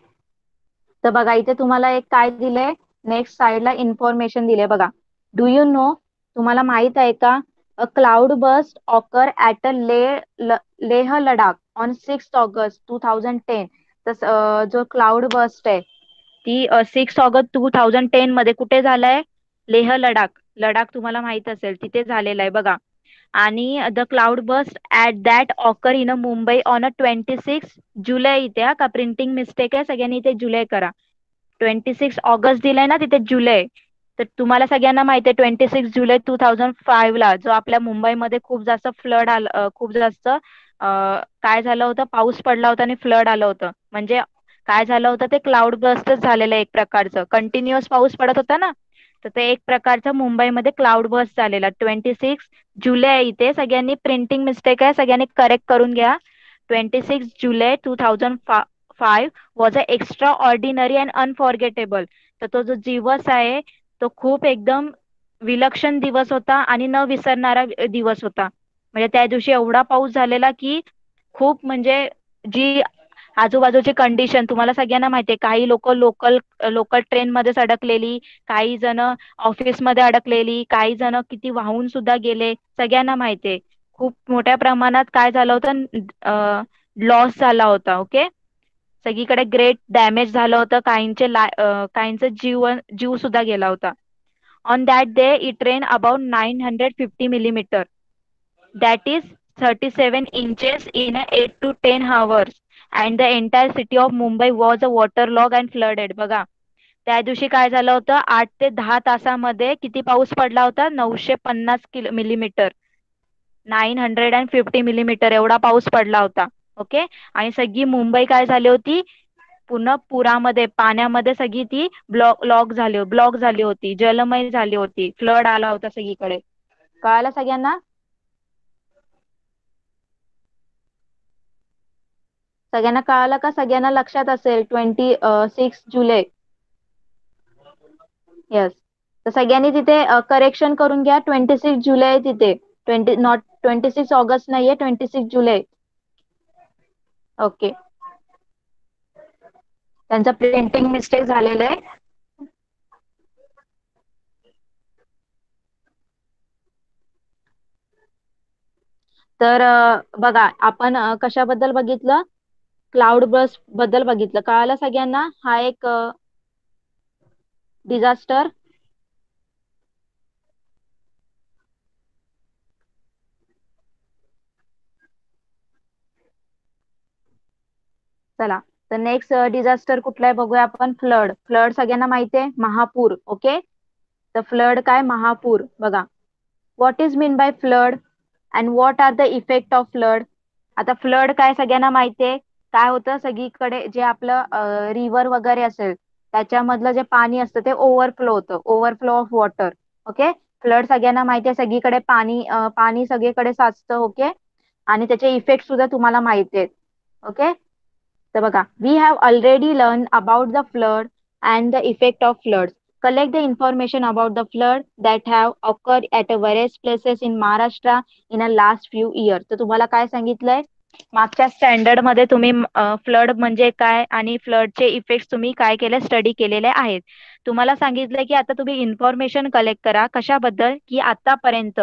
[SPEAKER 1] तर बघा इथे तुम्हाला एक काय दिलंय, नेक्स्ट साइडला इन्फॉर्मेशन दिले बघा. डू यू नो, तुम्हाला माहित आहे का? A cloud burst occur at a Leh Ladakh on 6 August 2010. तर जो क्लाउड बस्ट आहे ती 6 ऑगस्ट 2010 मध्ये कुठे झालाय? लेह लडाख. लडाख तुम्हाला माहित असेल तिथे झालेला आहे बघा. आणि the cloud burst at that occur in a Mumbai on a 26 जुलै. इथे हा का प्रिंटिंग मिस्टेक आहे, सगळ्यांनी इथे जुलै करा. 26 ऑगस्ट दिलंय ना तिथे जुलै. तर तुम्हाला सगळ्यांना माहिती आहे 26 जुलै 2005 ला जो आपल्या मुंबईमध्ये खूप जास्त फ्लड आलं, खूप जास्त काय झालं होतं, पाऊस पडला होता आणि फ्लड आलं होतं. म्हणजे काय झालं होतं, ते क्लाउड बस्टच झालेलं आहे एक प्रकारचं. कंटिन्युअस पाऊस पडत होता ना, तर ते एक प्रकारचं मुंबईमध्ये क्लाउड बस्ट झालेला. 26 जुलै आहे इथे, सगळ्यांनी प्रिंटिंग मिस्टेक आहे, सगळ्यांनी करेक्ट करून घ्या. 26 जुलै 2005 was a extra ordinary and unforgettable. तर तो जो दिवस आहे तो खूप एकदम विलक्षण दिवस होता आणि न विसरणारा दिवस होता. म्हणजे त्या दिवशी एवढा पाऊस झालेला की खूप म्हणजे जी आजूबाजूची कंडिशन तुम्हाला सगळ्यांना माहिती आहे. काही लोक लोकल लोकल ट्रेन मध्येच अडकलेली, काही जण ऑफिसमध्ये अडकलेली, काही जण किती वाहून सुद्धा गेले, सगळ्यांना माहिती आहे. खूप मोठ्या प्रमाणात काय झालं होतं, लॉस झाला होता. ओके. सगळीकडे ग्रेट डॅमेज झालं होतं, काहींचं जीव सुद्धा गेला होता. On that day it rain about 950 millimetre, that is 37 inches in 8 to 10 hours, and the entire city of Mumbai was a water log and flooded. बघा त्या दिवशी काय झालं होतं, 8 ते 10 तासामध्ये किती पाऊस पडला होता? 950 मिलीमीटर. 950 मिलीमीटर एवढा पाऊस पडला होता. ओके. आणि सगळी मुंबई काय झाली होती, पूर्ण पुरामध्ये, पाण्यामध्ये सगळी ती ब्लॉक झाली होती, जलमय झाली होती, फ्लड आला होता सगळीकडे. कळालं सगळ्यांना? सगळ्यांना कळालं का? सगळ्यांना लक्षात असेल 26 जुलै. येस. तर सगळ्यांनी तिथे करेक्शन करून घ्या. 26 जुलै आहे तिथे. 26 ऑगस्ट नाहीये, 26 जुलै. ओके. त्यांचं प्रिंटिंग मिस्टेक झालेलं आहे. तर बघा आपण कशाबद्दल बघितलं? क्लाउड बस्ट बद्दल बघितलं. कळालं सगळ्यांना? हा एक डिझास्टर. चला, तर नेक्स्ट डिझास्टर कुठला आहे बघूया आपण. फ्लड. फ्लड सगळ्यांना माहिती आहे, महापूर. ओके. तर फ्लड काय? महापूर. बघा, what is mean by flood and what are the effect of flood? आता फ्लड काय सगळ्यांना माहितीये. काय होतं, सगळीकडे जे आपलं रिव्हर वगैरे असेल त्याच्यामधलं जे पाणी असतं ते ओव्हरफ्लो होतं, overflow of water. Okay. Flood सगळ्यांना माहिती आहे, सगळीकडे पाणी सगळीकडे साचतं. ओके. आणि त्याचे इफेक्ट सुद्धा तुम्हाला माहिती आहेत. ओके. तर बघा, we have already learn about the flood and the effect of flood. Collect the information about the flood that have occurred at a various places in Maharashtra in a last few year. तर तुम्हाला काय सांगितलंय, मागच्या standard मध्ये तुम्ही flood म्हणजे काय आणि फ्लडचे इफेक्ट तुम्ही काय केले, स्टडी केलेले आहेत. तुम्हाला सांगितलंय की आता तुम्ही इन्फॉर्मेशन कलेक्ट करा. कशाबद्दल? की आतापर्यंत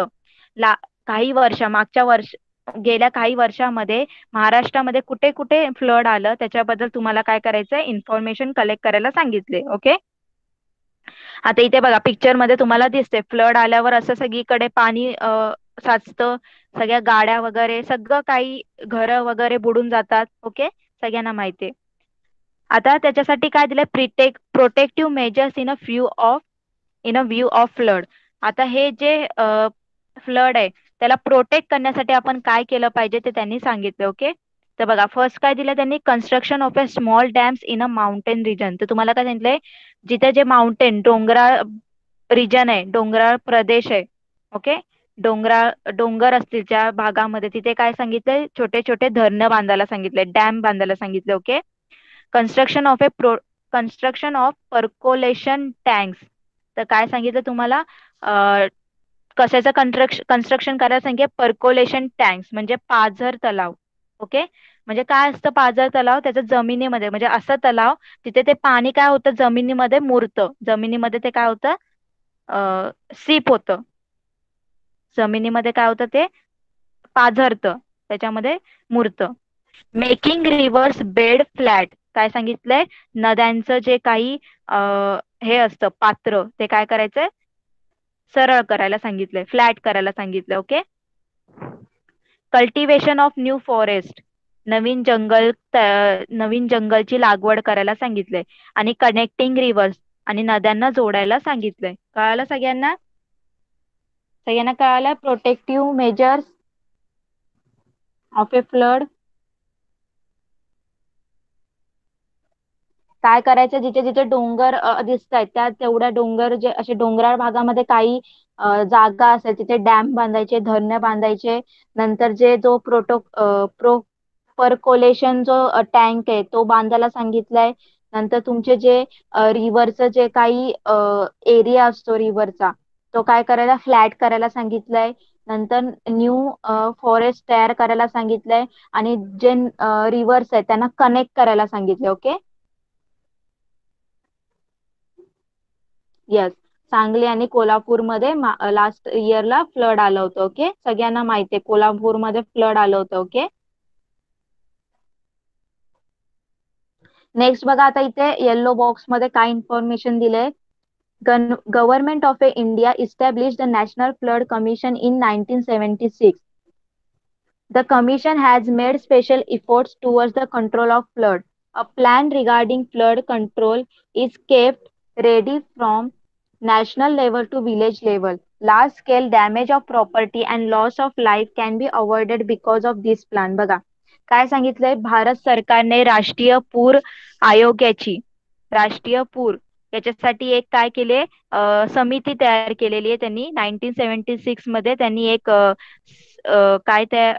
[SPEAKER 1] ला काही वर्ष मागच्या वर्ष गेल्या काही वर्षामध्ये महाराष्ट्रामध्ये कुठे कुठे फ्लड आलं त्याच्याबद्दल तुम्हाला काय करायचंय, इन्फॉर्मेशन कलेक्ट करायला सांगितले. ओके. आता इथे बघा पिक्चर मध्ये तुम्हाला दिसते फ्लड आल्यावर असं सगळीकडे पाणी साचतं, सगळ्या गाड्या वगैरे सगळं काही, घरं वगैरे बुडून जातात. ओके. सगळ्यांना माहितीये. आता त्याच्यासाठी काय दिलंय, protective measures in a view of flood. आता हे जे फ्लड आहे त्याला प्रोटेक्ट करण्यासाठी आपण काय केलं पाहिजे ते त्यांनी सांगितलं. ओके. तर बघा फर्स्ट काय दिलं त्यांनी, construction of a small dams in a mountain region. तर तुम्हाला काय सांगितलंय, जिथे जे माउंटेन डोंगराळ रिजन आहे, डोंगराळ प्रदेश आहे. ओके. डोंगर असतील ज्या भागामध्ये तिथे काय सांगितलंय, छोटे छोटे धरणं बांधायला सांगितलंय, डॅम बांधायला सांगितलं. Okay. Construction of construction of percolation tanks. तर काय सांगितलं तुम्हाला, कशाचं कन्स्ट्रक्शन करायला सांगितलं, पर्कोलेशन टँक्स म्हणजे पाझर तलाव. ओके. म्हणजे काय असतं पाझर तलाव, त्याचं जमिनीमध्ये, म्हणजे असं तलाव तिथे ते पाणी काय होतं जमिनीमध्ये मुरतं, जमिनीमध्ये ते काय होतं सीप होतं, जमिनीमध्ये काय होतं ते पाझरतं, त्याच्यामध्ये मुरतं. मेकिंग रिव्हर्स बेड फ्लॅट, काय सांगितलंय, नद्यांचं जे काही अ, हे असतं पात्र ते काय करायचंय, सरळ करायला सांगितलंय, फ्लॅट करायला सांगितलंय. Okay. Cultivation of new forest, नवीन जंगलची लागवड करायला सांगितलंय. आणि कनेक्टिंग रिव्हर्स, आणि नद्यांना जोडायला सांगितलंय. कळालं सगळ्यांना? सगळ्यांना कळालं protective measures of a flood. काय करायचं, जिथे जिथे डोंगर दिसत आहेत त्या तेवढ्या डोंगर, जे असे डोंगराळ भागामध्ये काही जागा असेल तिथे डॅम बांधायचे, धरणे बांधायचे. नंतर जो परकोलेशन जो टँक आहे तो बांधायला सांगितलाय. नंतर तुमचे जे रिव्हरचं जे काही एरिया असतो रिव्हरचा, तो काय करायला, फ्लॅट करायला सांगितलंय. नंतर न्यू फॉरेस्ट तयार करायला सांगितलंय. आणि जे रिव्हर्स आहेत त्यांना कनेक्ट करायला सांगितले. ओके. येस. सांगली आणि कोल्हापूरमध्ये लास्ट इयरला फ्लड आलं होतं. ओके, सगळ्यांना माहिती आहे कोल्हापूरमध्ये फ्लड आलं होतं. ओके. नेक्स्ट बघा, आता इथे येल्लो बॉक्स मध्ये काय इन्फॉर्मेशन दिलंय. Government of India establish the national flood commission in 1976. The Commission has made special efforts towards the control of flood. A plan regarding flood control is kept ready from national level to village level. Large scale damage of property and loss of life can be avoided because of this plan. बघा काय सांगितलंय, भारत सरकारने राष्ट्रीय पूर आयोगाची, राष्ट्रीय पूर याच्यासाठी एक काय केले, समिती तयार केलेली आहे त्यांनी. 1976 मध्ये त्यांनी एक काय त्या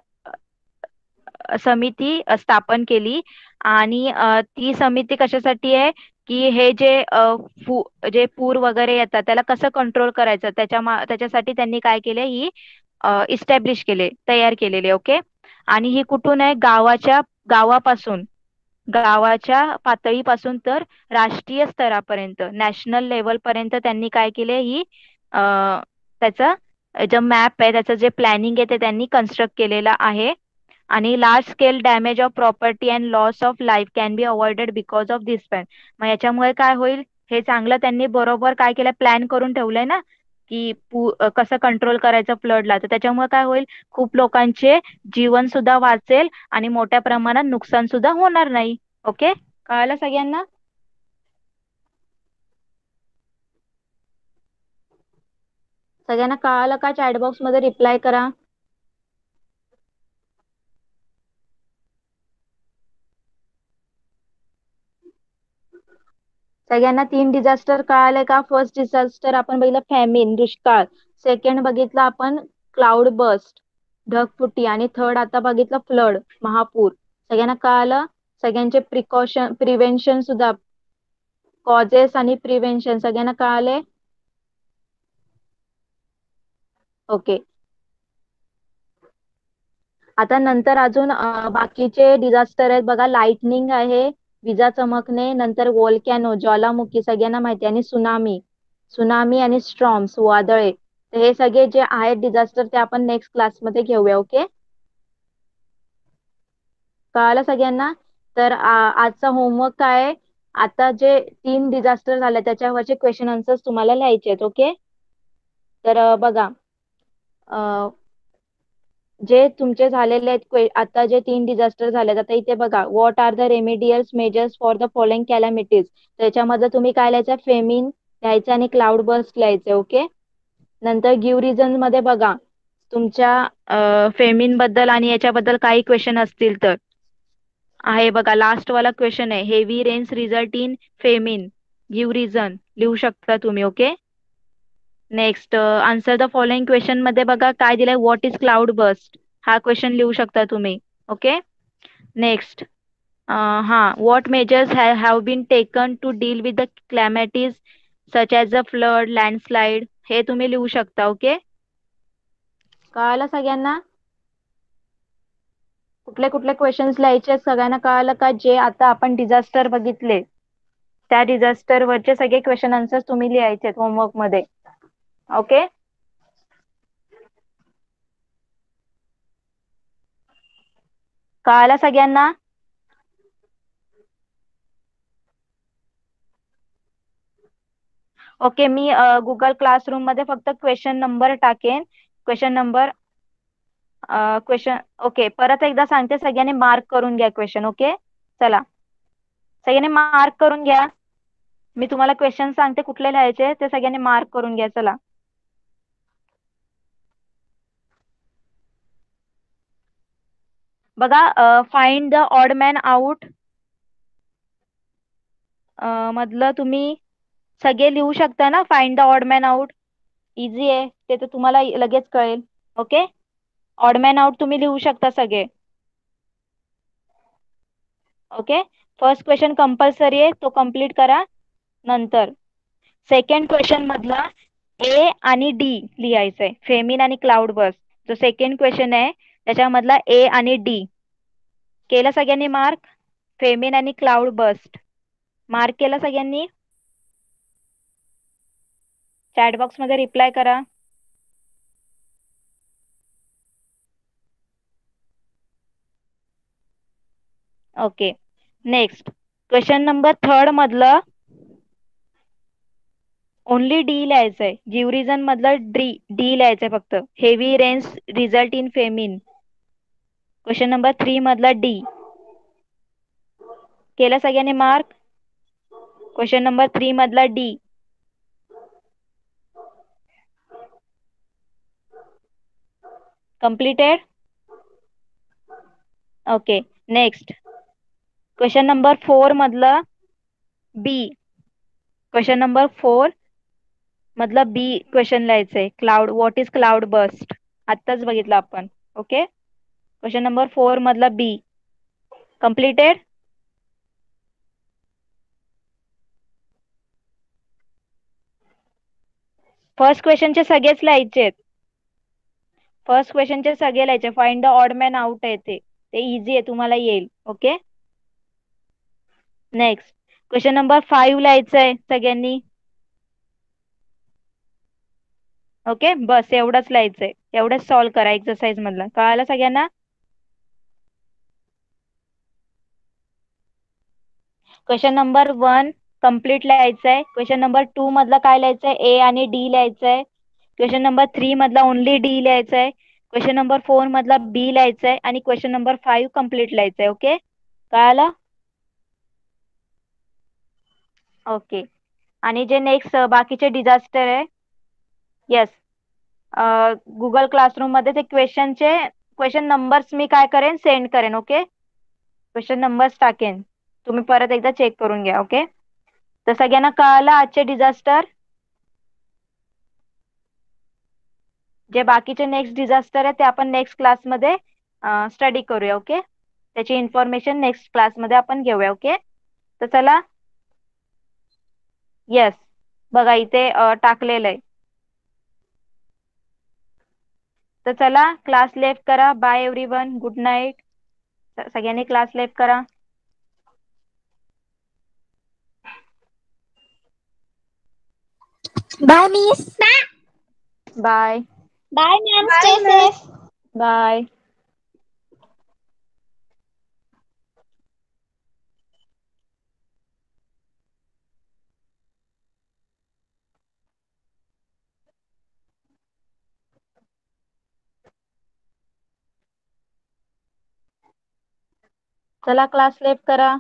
[SPEAKER 1] समिती स्थापन केली. आणि ती समिती कशासाठी आहे, की हे जे जे पूर वगैरे येतात त्याला कसं कंट्रोल करायचं, त्याच्यासाठी त्यांनी काय केले, ही इस्टॅब्लिश केले, तयार केलेले. ओके. आणि ही कुठून आहे, गावापासून, गावाच्या पातळीपासून तर राष्ट्रीय स्तरापर्यंत, नॅशनल लेवल पर्यंत त्यांनी काय केले, ही अ, त्याचं जो मॅप आहे, त्याचं जे प्लॅनिंग आहे ते त्यांनी कन्स्ट्रक्ट केलेलं आहे. आणि large scale damage of property and loss of life can be avoided because of this plan. मग याच्यामुळे काय होईल, हे चांगलं त्यांनी बरोबर काय केलं, प्लॅन करून ठेवलंय ना, की कसं कंट्रोल करायचं फ्लडला. तर त्याच्यामुळे काय होईल, खूप लोकांचे जीवन सुद्धा वाचेल आणि मोठ्या प्रमाणात नुकसान सुद्धा होणार नाही. ओके. कळालं सगळ्यांना? सगळ्यांना कळालं का? चॅट बॉक्स मध्ये रिप्लाय करा. सगळ्यांना 3 डिझास्टर कळाले का? फर्स्ट डिझास्टर आपण बघितलं फॅमिन, दुष्काळ. सेकंड बघितलं आपण क्लाउड बस्ट, ढगफुटी. आणि थर्ड आता बघितलं फ्लड, महापूर. सगळ्यांना कळालं? सगळ्यांचे प्रिव्हेन्शन सुद्धा, कॉजेस आणि प्रिव्हेन्शन सगळ्यांना कळाले? ओके. आता नंतर अजून बाकीचे डिझास्टर आहेत बघा. लाइटनिंग आहे, विजा चमकणे. नंतर वोल्कॅनो, ज्वालामुखी सगळ्यांना माहिती आहे. आणि सुनामी, सुनामी आणि स्ट्रॉम्स, वादळे. तर हे सगळे जे आहेत डिझास्टर ते आपण नेक्स्ट क्लासमध्ये घेऊया. ओके. कळालं सगळ्यांना? तर आजचा होमवर्क काय आहे, आता जे 3 डिझास्टर झाले त्याच्यावरचे क्वेश्चन आन्सर्स तुम्हाला लिहायचे आहेत. ओके. तर बघा, जे तुमचे झालेले आहेत आता जे 3 डिझास्टर झालेत, आता इथे बघा, what are the remedials measures for the following calamities. त्याच्यामध्ये तुम्ही काय लिहायचं, फेमिन लिहायचं आणि क्लाउड बर्स्ट लिहायचे. ओके. नंतर गिव्ह रिझन मध्ये बघा, तुमच्या फेमिन बद्दल आणि याच्याबद्दल काही क्वेश्चन असतील तर आहे बघा. लास्ट वाला क्वेश्चन आहे, heavy rains result in famine, give reason लिहू शकता तुम्ही. Okay. Next, answer the following question मध्ये बघा काय दिलंय, व्हॉट इज क्लाउड बस्ट, हा क्वेश्चन लिहू शकता तुम्ही. ओके. नेक्स्ट, हा, what measures have been taken to deal with the calamities such as a flood, landslide, हे तुम्ही लिहू शकता. ओके. कळालं सगळ्यांना? कुठले कुठले क्वेश्चन्स लिहायचे आहेत सगळ्यांना कळालं का? जे आता आपण डिझास्टर बघितले त्या डिझास्टर वरचे सगळे क्वेश्चन आन्सर्स तुम्ही लिहायचे होमवर्क मध्ये. ओके. कळालं सगळ्यांना? ओके. मी गुगल क्लासरूम मध्ये फक्त क्वेश्चन नंबर टाकेन. Question number question okay. परत एकदा सांगते, सगळ्यांनी मार्क करून घ्या क्वेश्चन. ओके. चला, सगळ्यांनी मार्क करून घ्या. मी तुम्हाला क्वेश्चन सांगते कुठले लिहायचे ते सगळ्यांनी मार्क करून घ्या. चला, बघा. Find the odd man out मधलं तुम्ही सगळे लिहू शकता ना. Find the odd man out easy आहे, ते तर तुम्हाला लगेच कळेल. ओके. ऑड मॅन आउट तुम्ही लिहू शकता सगळे. ओके. फर्स्ट क्वेश्चन कंपल्सरी आहे, तो कम्प्लीट करा. नंतर सेकंड क्वेश्चन मधला ए आणि डी लिहायचंय. फेमिन आणि क्लाउड बस जो सेकंड क्वेश्चन आहे त्याच्यामधला ए आणि डी केलं सगळ्यांनी मार्क. फेमिन आणि क्लाउड बस्ट मार्क केलं सगळ्यांनी. चॅट बॉक्स मध्ये रिप्लाय करा. Okay. Next question number third मधलं ओनली डी लिहायचंय. जीव रिझन मधलं डी डी लिहायचंय फक्त. Heavy rains result in famine. Question number 3 मधला डी केलं सगळ्यांनी मार्क. क्वेश्चन नंबर 3 मधला D. Completed. Okay. Next question number 4 मधलं बी. क्वेश्चन नंबर 4 मधलं बी क्वेश्चन लिहायचंय. Cloud what is cloud bast आत्ताच बघितलं आपण. ओके. क्वेश्चन नंबर 4 मधला बी. कम्प्लीटेड. फर्स्ट क्वेश्चनचे सगळेच लिहायचे. फर्स्ट क्वेश्चनचे सगळे लिहायचे. Find the odd man out आहे ते इझी आहे, तुम्हाला येईल. ओके. नेक्स्ट क्वेश्चन नंबर 5 लिहायचंय सगळ्यांनी. ओके. बस एवढंच लिहायचंय. एवढंच सॉल्व करा एक्सरसाइज मधलं. कळालं सगळ्यांना? क्वेश्चन नंबर 1 कम्प्लीट लिहायचंय. क्वेश्चन नंबर 2 मधलं काय लिहायचंय? ए आणि डी लिहायचंय. क्वेश्चन नंबर 3 मधला ओनली डी लिहायचंय. क्वेश्चन नंबर 4 मधला बी लिहायचंय आणि क्वेश्चन नंबर 5 कम्प्लीट लिहायचंय. ओके. कळालं? ओके. आणि जे नेक्स्ट बाकीचे डिझास्टर आहे. येस. गुगल क्लासरूम मध्ये ते क्वेश्चन नंबर्स मी काय करेन, सेंड करेन. ओके. क्वेश्चन नंबर्स टाकेन, तुम्ही परत एकदा चेक करून घ्या. ओके. तर सगळ्यांना कळालं आजचे डिझास्टर. जे बाकीचे नेक्स्ट डिझास्टर आहे ते आपण नेक्स्ट क्लासमध्ये स्टडी करूया. ओके. त्याची इन्फॉर्मेशन नेक्स्ट क्लासमध्ये आपण घेऊया. ओके. तर चला. येस. बघा इथे टाकलेलं आहे. तर चला क्लास लेफ्ट करा. Bye everyone. Good night. सगळ्यांनी क्लास लेफ्ट करा.
[SPEAKER 2] Bye, Miss.
[SPEAKER 1] Bye
[SPEAKER 2] Bye, ma'am. Stay safe.
[SPEAKER 1] Bye. चला क्लास लेफ्ट करा.